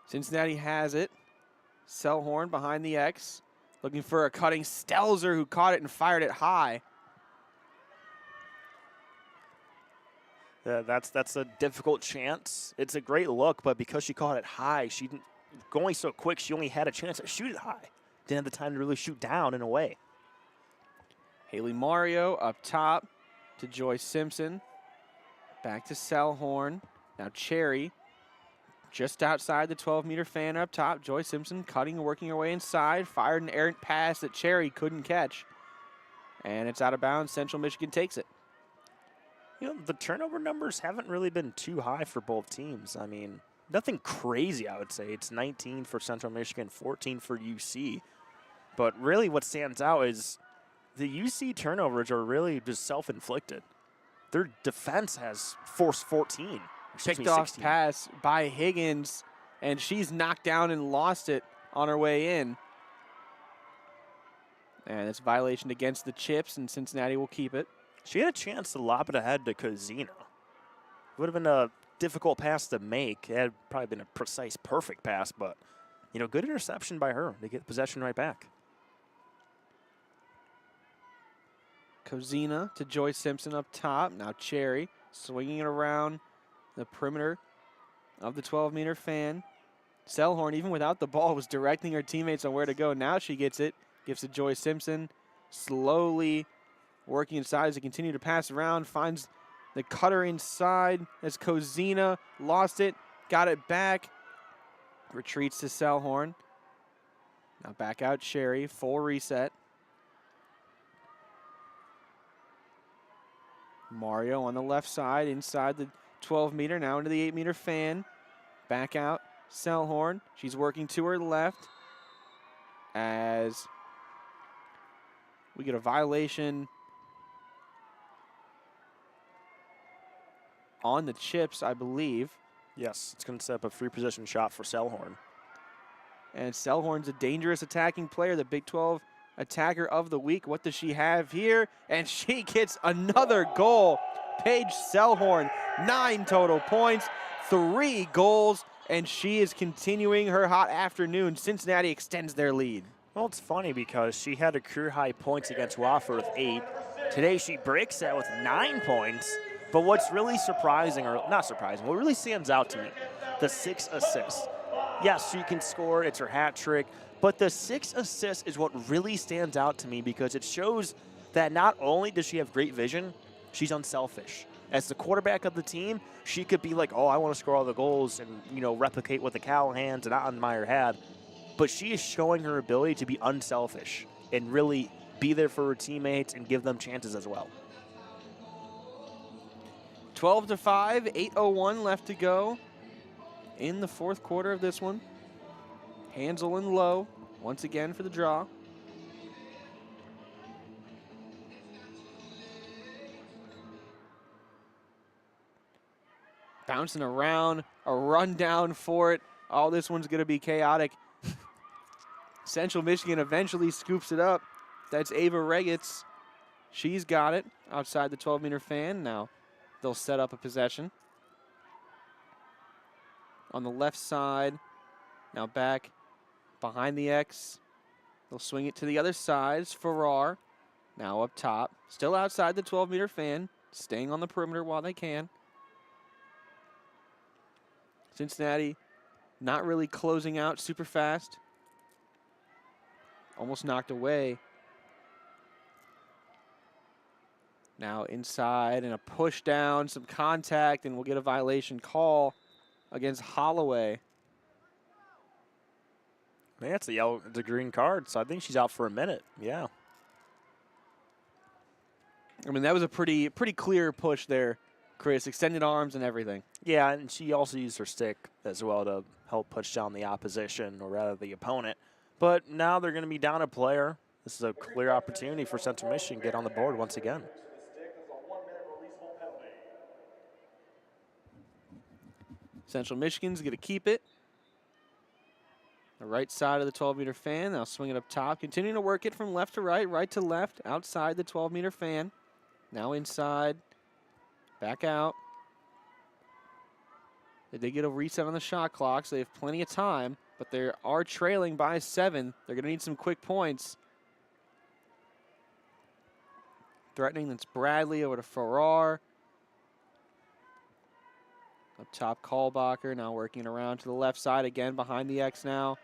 Cincinnati has it. Selhorn behind the X, looking for a cutting Stelzer, who caught it and fired it high. Yeah, that's a difficult chance. It's a great look, but because she caught it high, she didn't, going so quick, she only had a chance to shoot it high. Didn't have the time to really shoot down and away. Haley Mario up top to Joy Simpson. Back to Selhorn. Now Cherry just outside the 12-meter fan up top. Joy Simpson cutting and working her way inside. Fired an errant pass that Cherry couldn't catch. And it's out of bounds. Central Michigan takes it. You know, the turnover numbers haven't really been too high for both teams. I mean, nothing crazy, I would say. It's 19 for Central Michigan, 14 for UC. But really what stands out is the UC turnovers are really just self-inflicted. Their defense has forced 14. Picked off pass by Higgins, and she's knocked down and lost it on her way in. And it's a violation against the Chips, and Cincinnati will keep it. She had a chance to lob it ahead to Kozina. It would have been a difficult pass to make. It had probably been a precise, perfect pass, but, you know, good interception by her to get possession right back. Kozina to Joy Simpson up top. Now Cherry swinging it around the perimeter of the 12-meter fan. Selhorn, even without the ball, was directing her teammates on where to go. Now she gets it, gives to Joy Simpson, slowly working inside as they continue to pass around, finds the cutter inside as Kozina lost it, got it back, retreats to Selhorn. Now back out Cherry, full reset. Mario on the left side, inside the 12-meter, now into the 8-meter fan. Back out, Selhorn. She's working to her left as we get a violation on the Chips, I believe. Yes, it's going to set up a free position shot for Selhorn. And Selhorn's a dangerous attacking player, the Big 12 attacker of the week. What does she have here? And she gets another goal. Paige Selhorn, 9 total points, 3 goals, and she is continuing her hot afternoon. Cincinnati extends their lead. Well, it's funny because she had a career-high points against Wofford with 8. Today she breaks that with 9 points. But what's really surprising, or not surprising, what really stands out to me, the 6 assists. Yes, she can score, it's her hat trick, but the 6 assists is what really stands out to me because it shows that not only does she have great vision, she's unselfish. As the quarterback of the team, she could be like, oh, I want to score all the goals and, you know, replicate what the Callahans and Ottenmeyer had. But she is showing her ability to be unselfish and really be there for her teammates and give them chances as well. 12-5, 8:01 left to go in the fourth quarter of this one. Hansel and Lowe once again for the draw. Bouncing around, a rundown for it. Oh, this one's going to be chaotic. Central Michigan eventually scoops it up. That's Ava Regitz. She's got it outside the 12-meter fan. Now they'll set up a possession. On the left side, now back behind the X. They'll swing it to the other side. It's Farrar. Now up top. Still outside the 12-meter fan. Staying on the perimeter while they can. Cincinnati not really closing out super fast. Almost knocked away. Now inside and a push down, some contact, and we'll get a violation call against Holloway. I think that's the green card, so I think she's out for a minute. Yeah. I mean, that was a pretty clear push there, Chris. Extended arms and everything. Yeah, and she also used her stick as well to help push down the opposition, or rather the opponent. But now they're going to be down a player. This is a clear opportunity for Central Michigan to get on the board once again. Central Michigan's going to keep it. The right side of the 12-meter fan. They'll swing it up top. Continuing to work it from left to right, right to left, outside the 12-meter fan. Now inside, back out. They did get a reset on the shot clock, so they have plenty of time, but they are trailing by 7. They're going to need some quick points. Threatening, that's Bradley over to Farrar. Up top, Kalbacher now working around to the left side again, behind the X now.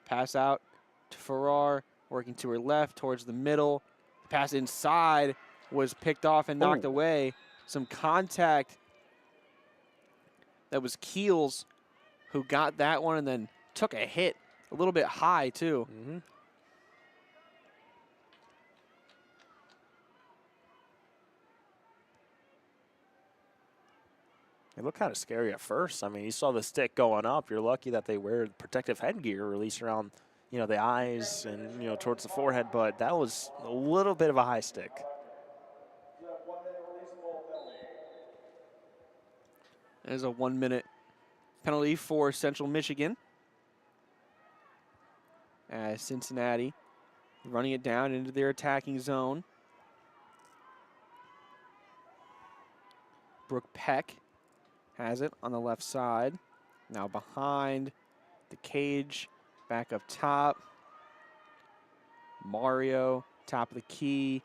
Pass out to Farrar, working to her left towards the middle. The pass inside was picked off and knocked away. Some contact. That was Keels who got that one and then took a hit a little bit high too. Mm-hmm. It looked kind of scary at first. I mean, you saw the stick going up. You're lucky that they wear protective headgear, at least around, the eyes and, towards the forehead. But that was a little bit of a high stick. There's a 1-minute penalty for Central Michigan. As Cincinnati running it down into their attacking zone. Brooke Peck has it on the left side. Now behind the cage, back up top. Mario, top of the key.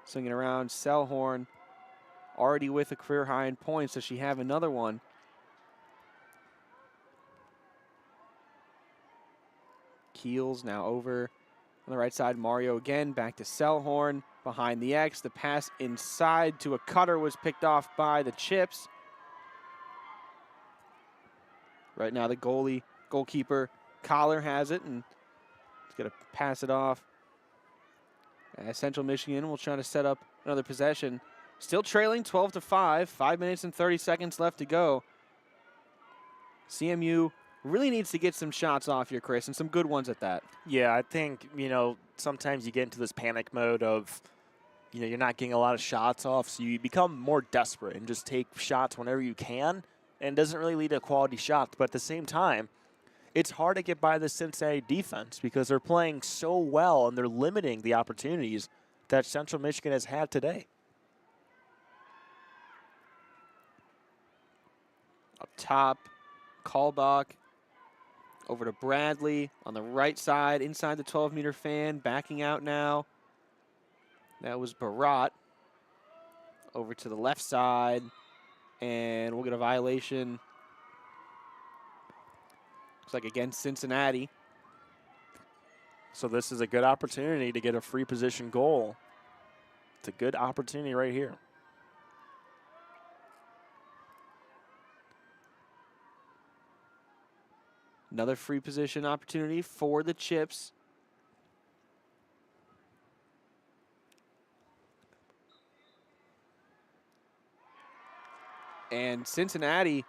Swinging around, Selhorn already with a career high in points. Does she have another one? Keels now over on the right side. Mario again, back to Selhorn. Behind the X, the pass inside to a cutter was picked off by the Chips. Right now, the goalkeeper, Collar has it, and he's going to pass it off. Central Michigan will try to set up another possession. Still trailing 12-5, 5 minutes and 30 seconds left to go. CMU really needs to get some shots off here, Chris, and some good ones at that. Yeah, I think, sometimes you get into this panic mode of, you're not getting a lot of shots off, so you become more desperate and just take shots whenever you can. And doesn't really lead to quality shots. But at the same time, it's hard to get by the Cincinnati defense because they're playing so well and they're limiting the opportunities that Central Michigan has had today. Up top, Kalbach over to Bradley on the right side, inside the 12-meter fan, backing out now. That was Barat over to the left side. And we'll get a violation. Looks like against Cincinnati. So this is a good opportunity to get a free position goal. It's a good opportunity right here. Another free position opportunity for the Chips. And Cincinnati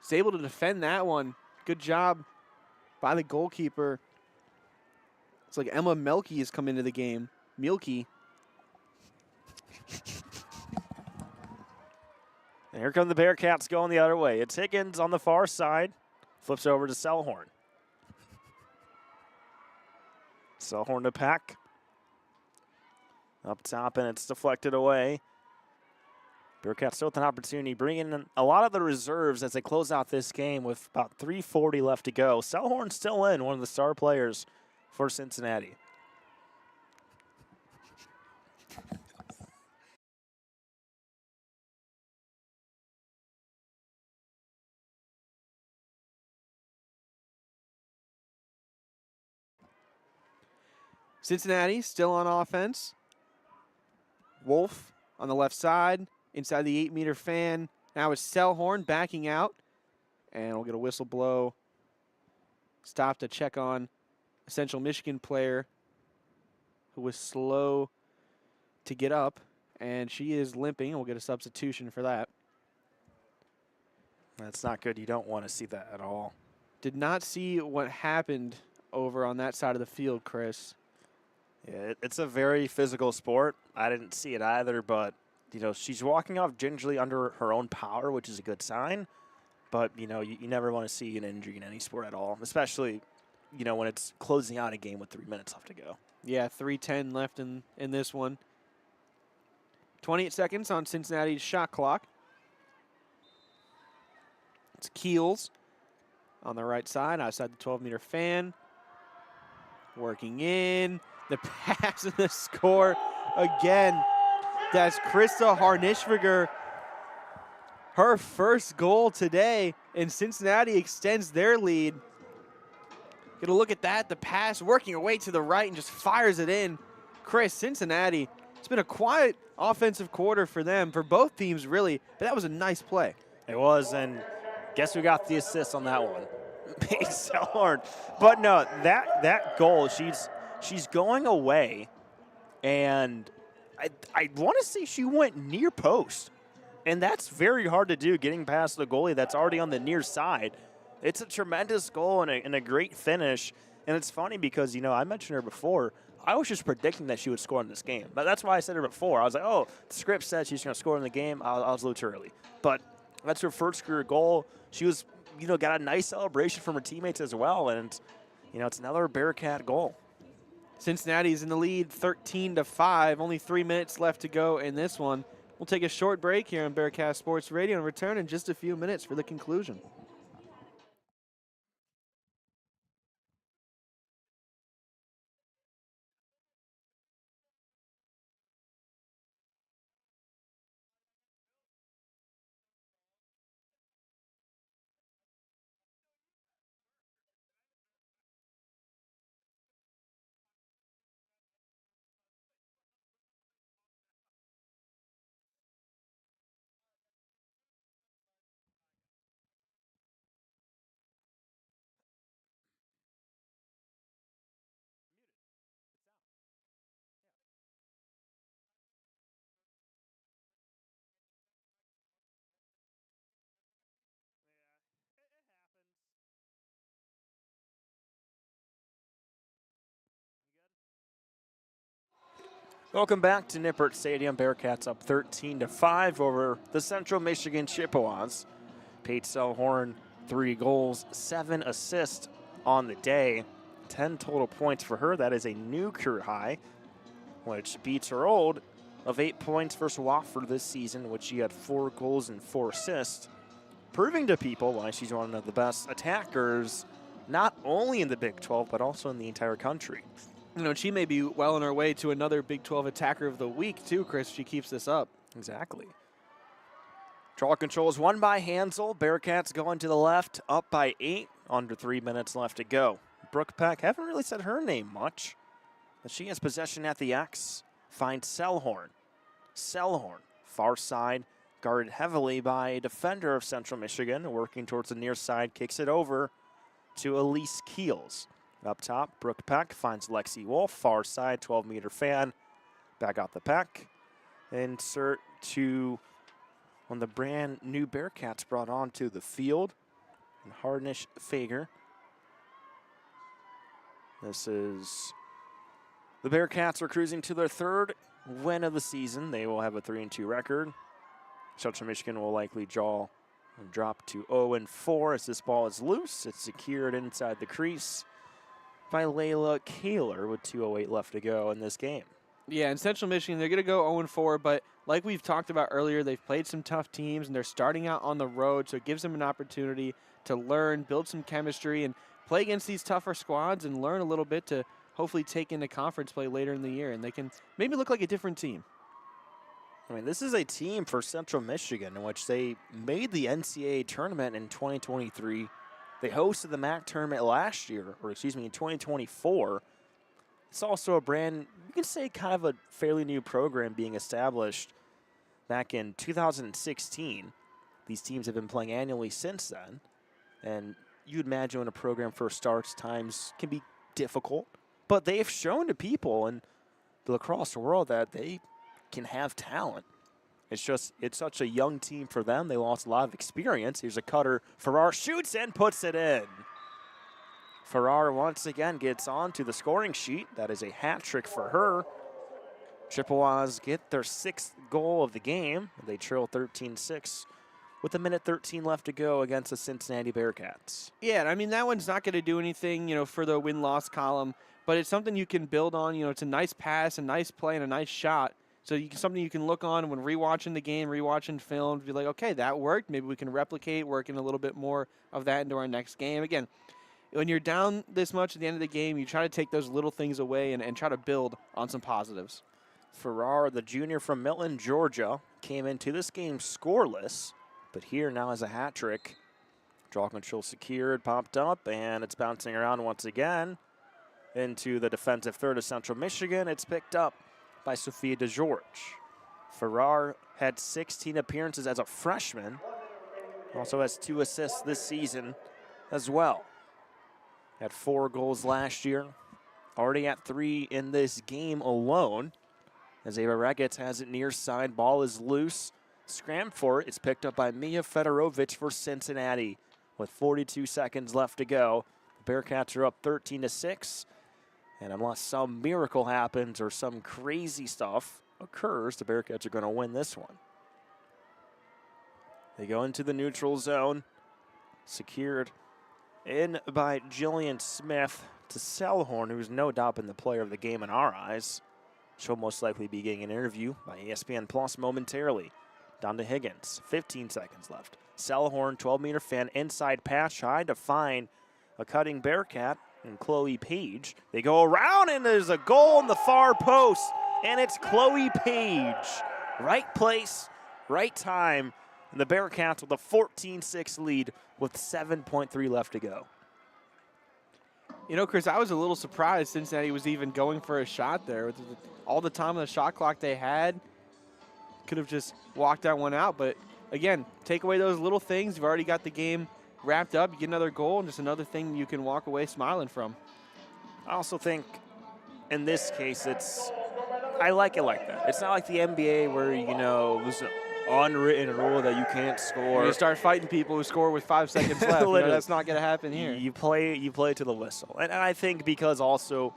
is able to defend that one. Good job by the goalkeeper. It's like Emma Melke has come into the game. Mielke. And here come the Bearcats going the other way. It's Higgins on the far side. Flips over to Selhorn. Selhorn to Pack. Up top, and it's deflected away. Bearcats still with an opportunity, bringing in a lot of the reserves as they close out this game with about 3:40 left to go. Selhorn still in, one of the star players for Cincinnati. Cincinnati still on offense. Wolf on the left side, inside the 8-meter fan. Now it's Selhorn backing out, and we'll get a whistle blow. Stop to check on a Central Michigan player who was slow to get up, and she is limping. We'll get a substitution for that. That's not good. You don't want to see that at all. Did not see what happened over on that side of the field, Chris. Yeah, it's a very physical sport. I didn't see it either, but, she's walking off gingerly under her own power, which is a good sign. But, you never want to see an injury in any sport at all, especially, when it's closing out a game with 3 minutes left to go. Yeah, 3:10 left in this one. 28 seconds on Cincinnati's shot clock. It's Keels on the right side, outside the 12-meter fan. Working in. The pass and the score again. That's Krista Harnischviger. Her first goal today, and Cincinnati extends their lead. Get a look at that. The pass working away to the right and just fires it in. Chris, Cincinnati, it's been a quiet offensive quarter for them, for both teams really, but that was a nice play. It was, and guess who got the assist on that one? Paige Selhorn. But no, that goal, she's going away, and I want to say she went near post. And that's very hard to do, getting past the goalie that's already on the near side. It's a tremendous goal and a great finish. And it's funny because, I mentioned her before. I was just predicting that she would score in this game. But that's why I said her before. I was like, oh, the script said she's going to score in the game. I was a little too early. But that's her first career goal. She was, got a nice celebration from her teammates as well. And, it's another Bearcat goal. Cincinnati's in the lead 13-5. Only 3 minutes left to go in this one. We'll take a short break here on Bearcat Sports Radio and return in just a few minutes for the conclusion. Welcome back to Nippert Stadium. Bearcats up 13-5 over the Central Michigan Chippewas. Paige Selhorn, 3 goals, 7 assists on the day. 10 total points for her. That is a new career high, which beats her old of 8 points versus Wofford this season, which she had 4 goals and 4 assists, proving to people why she's one of the best attackers, not only in the Big 12, but also in the entire country. She may be well on her way to another Big 12 Attacker of the Week, too, Chris, if she keeps this up. Exactly. Draw control is won by Hansel. Bearcats going to the left, up by 8, under 3 minutes left to go. Brooke Peck, haven't really said her name much, but she has possession at the X. Finds Selhorn. Selhorn, far side, guarded heavily by a defender of Central Michigan, working towards the near side, kicks it over to Elise Keels. Up top, Brooke Peck finds Lexi Wolf, far side, 12-meter fan. Back out the Peck. Insert to one of the brand new Bearcats brought onto the field. And Harnish Fager. This is the Bearcats are cruising to their 3rd win of the season. They will have a 3-2 record. Central Michigan will likely draw Drop to 0-4 as this ball is loose. It's secured inside the crease by Layla Kaler with 2:08 left to go in this game. Yeah, in Central Michigan, they're going to go 0-4, but like we've talked about earlier, they've played some tough teams, and they're starting out on the road, so it gives them an opportunity to learn, build some chemistry, and play against these tougher squads and learn a little bit to hopefully take into conference play later in the year, and they can maybe look like a different team. I mean, this is a team for Central Michigan in which they made the NCAA tournament in 2023. They hosted the MAC tournament last year, or excuse me, in 2024. It's also a brand, you can say kind of a fairly new program being established back in 2016. These teams have been playing annually since then. And you'd imagine when a program first starts, times can be difficult. But they've shown to people in the lacrosse world that they can have talent. It's such a young team for them. They lost a lot of experience. Here's a cutter. Farrar shoots and puts it in. Farrar once again gets onto the scoring sheet. That is a hat trick for her. Chippewas get their 6th goal of the game. They trail 13-6 with 1:13 left to go against the Cincinnati Bearcats. Yeah, I mean, that one's not going to do anything, for the win-loss column, but it's something you can build on. It's a nice pass, a nice play, and a nice shot. So something you can look on when rewatching the game, rewatching film, be like, okay, that worked. Maybe we can replicate, working a little bit more of that into our next game. Again, when you're down this much at the end of the game, you try to take those little things away and try to build on some positives. Farrar, the junior from Milton, Georgia, came into this game scoreless, but here now has a hat trick. Draw control secured, popped up, and it's bouncing around once again into the defensive third of Central Michigan. It's picked up by Sophia DeGeorge. Farrar had 16 appearances as a freshman. Also has 2 assists this season as well. Had 4 goals last year. Already at 3 in this game alone. As Ava Regetz has it near side. Ball is loose. Scram for it. It's picked up by Mia Fedorovich for Cincinnati with 42 seconds left to go. The Bearcats are up 13-6. And unless some miracle happens or some crazy stuff occurs, the Bearcats are going to win this one. They go into the neutral zone. Secured in by Jillian Smith to Selhorn, who's no doubt been the player of the game in our eyes. She'll most likely be getting an interview by ESPN Plus momentarily. Down to Higgins, 15 seconds left. Selhorn, 12-meter fan, inside pass, trying to find a cutting Bearcat. And Chloe Page. They go around, and there's a goal in the far post, and it's Chloe Page. Right place, right time, and the Bearcats with a 14-6 lead with 7.3 left to go. Chris, I was a little surprised Cincinnati was even going for a shot there. With all the time on the shot clock they had, could have just walked that one out. But, again, take away those little things. You've already got the game wrapped up, you get another goal, and just another thing you can walk away smiling from. I also think in this case, I like it like that. It's not like the NBA where, there's an unwritten rule that you can't score. You start fighting people who score with 5 seconds left. That's not going to happen here. You play to the whistle. And I think because also,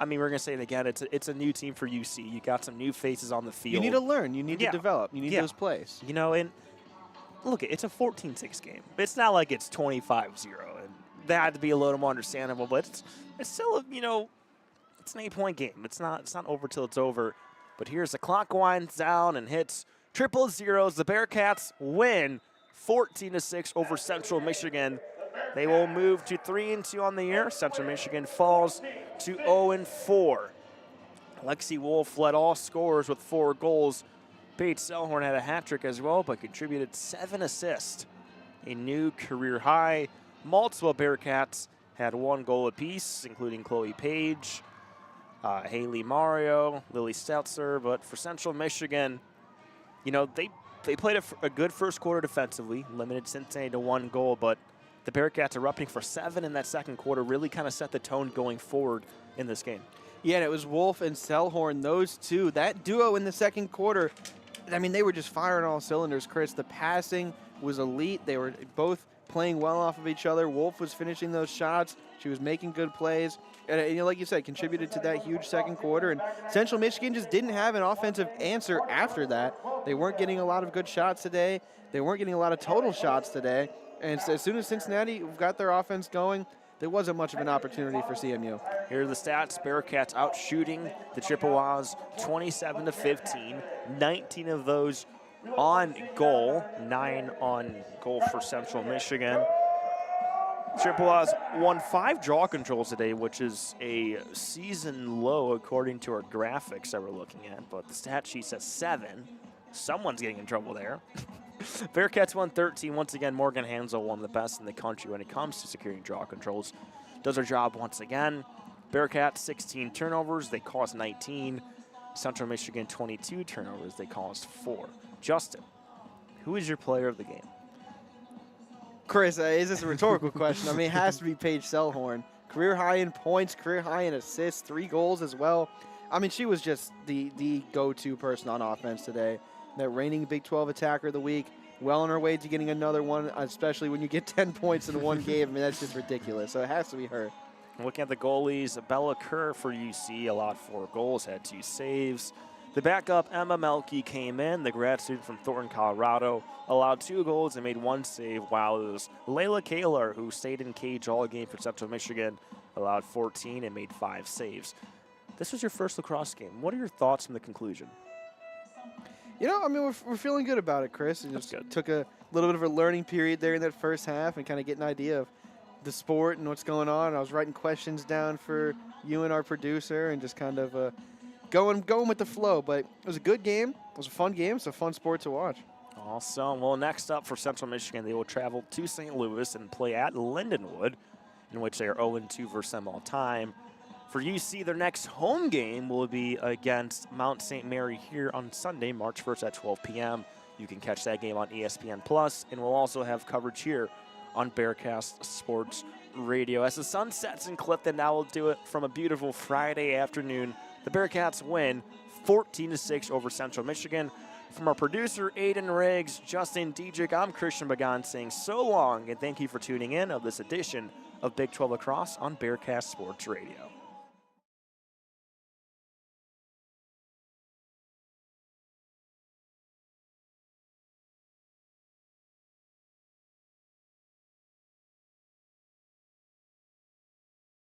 we're going to say it again, it's a new team for UC. You got some new faces on the field. You need to learn. You need to develop. You need those plays. And look, it's a 14-6 game. It's not like it's 25-0, and that had to be a little more understandable. But it's still, it's an 8-point game. It's not over till it's over. But here's the clock winds down and hits triple zeros. The Bearcats win 14-6 over Central Michigan. They will move to 3-2 on the year. Central Michigan falls to 0-4. Lexi Wolf led all scorers with 4 goals. Paige Selhorn had a hat trick as well, but contributed 7 assists, a new career high. Multiple Bearcats had 1 goal apiece, including Chloe Page, Haley Mario, Lily Stelzer. But for Central Michigan, they played a good first quarter defensively, limited Cincinnati to 1 goal, but the Bearcats erupting for 7 in that second quarter really kind of set the tone going forward in this game. Yeah, and it was Wolf and Selhorn, those two. That duo in the second quarter, they were just firing all cylinders, Chris. The passing was elite. They were both playing well off of each other. Wolf was finishing those shots. She was making good plays. And you know, like you said, contributed to that huge second quarter. And Central Michigan just didn't have an offensive answer after that. They weren't getting a lot of good shots today. They weren't getting a lot of total shots today. And so as soon as Cincinnati got their offense going, there wasn't much of an opportunity for CMU. Here are the stats. Bearcats out shooting the Chippewas 27-15. 19 of those on goal. 9 on goal for Central Michigan. Chippewas won 5 draw controls today, which is a season low according to our graphics that we're looking at. But the stat sheet says 7. Someone's getting in trouble there. Bearcats won 13. Once again, Morgan Hansel, one of the best in the country when it comes to securing draw controls. Does her job once again. Bearcats 16 turnovers. They caused 19. Central Michigan 22 turnovers. They caused 4. Justin, who is your player of the game? Chris, is this a rhetorical question? I mean, it has to be Paige Selhorn. Career high in points, career high in assists, 3 goals as well. I mean, she was just the go-to person on offense today. That reigning Big 12 attacker of the week, well on her way to getting another one, especially when you get 10 points in one game. I mean, that's just ridiculous. So it has to be her. Looking at the goalies, Bella Kerr for UC allowed 4 goals, had 2 saves. The backup, Emma Melke, came in. The grad student from Thornton, Colorado, allowed 2 goals and made 1 save, while it was Layla Kaler, who stayed in cage all game for Central Michigan, allowed 14 and made 5 saves. This was your first lacrosse game. What are your thoughts from the conclusion? You know, I mean, we're feeling good about it, Chris. It just took a little bit of a learning period there in that first half and kind of get an idea of the sport and what's going on. I was writing questions down for you and our producer and just kind of going with the flow. But it was a good game. It was a fun game. It's a fun sport to watch. Awesome. Well, next up for Central Michigan, they will travel to St. Louis and play at Lindenwood, in which they are 0-2 versus them all time. For UC, their next home game will be against Mount St. Mary here on Sunday, March 1st at 12 p.m. You can catch that game on ESPN+, and we'll also have coverage here on Bearcast Sports Radio. As the sun sets in Clifton, that will do it from a beautiful Friday afternoon. The Bearcats win 14-6 over Central Michigan. From our producer, Aiden Riggs, Justin Dedrick, I'm Christian Pagan saying so long, and thank you for tuning in of this edition of Big 12 Lacrosse on Bearcast Sports Radio.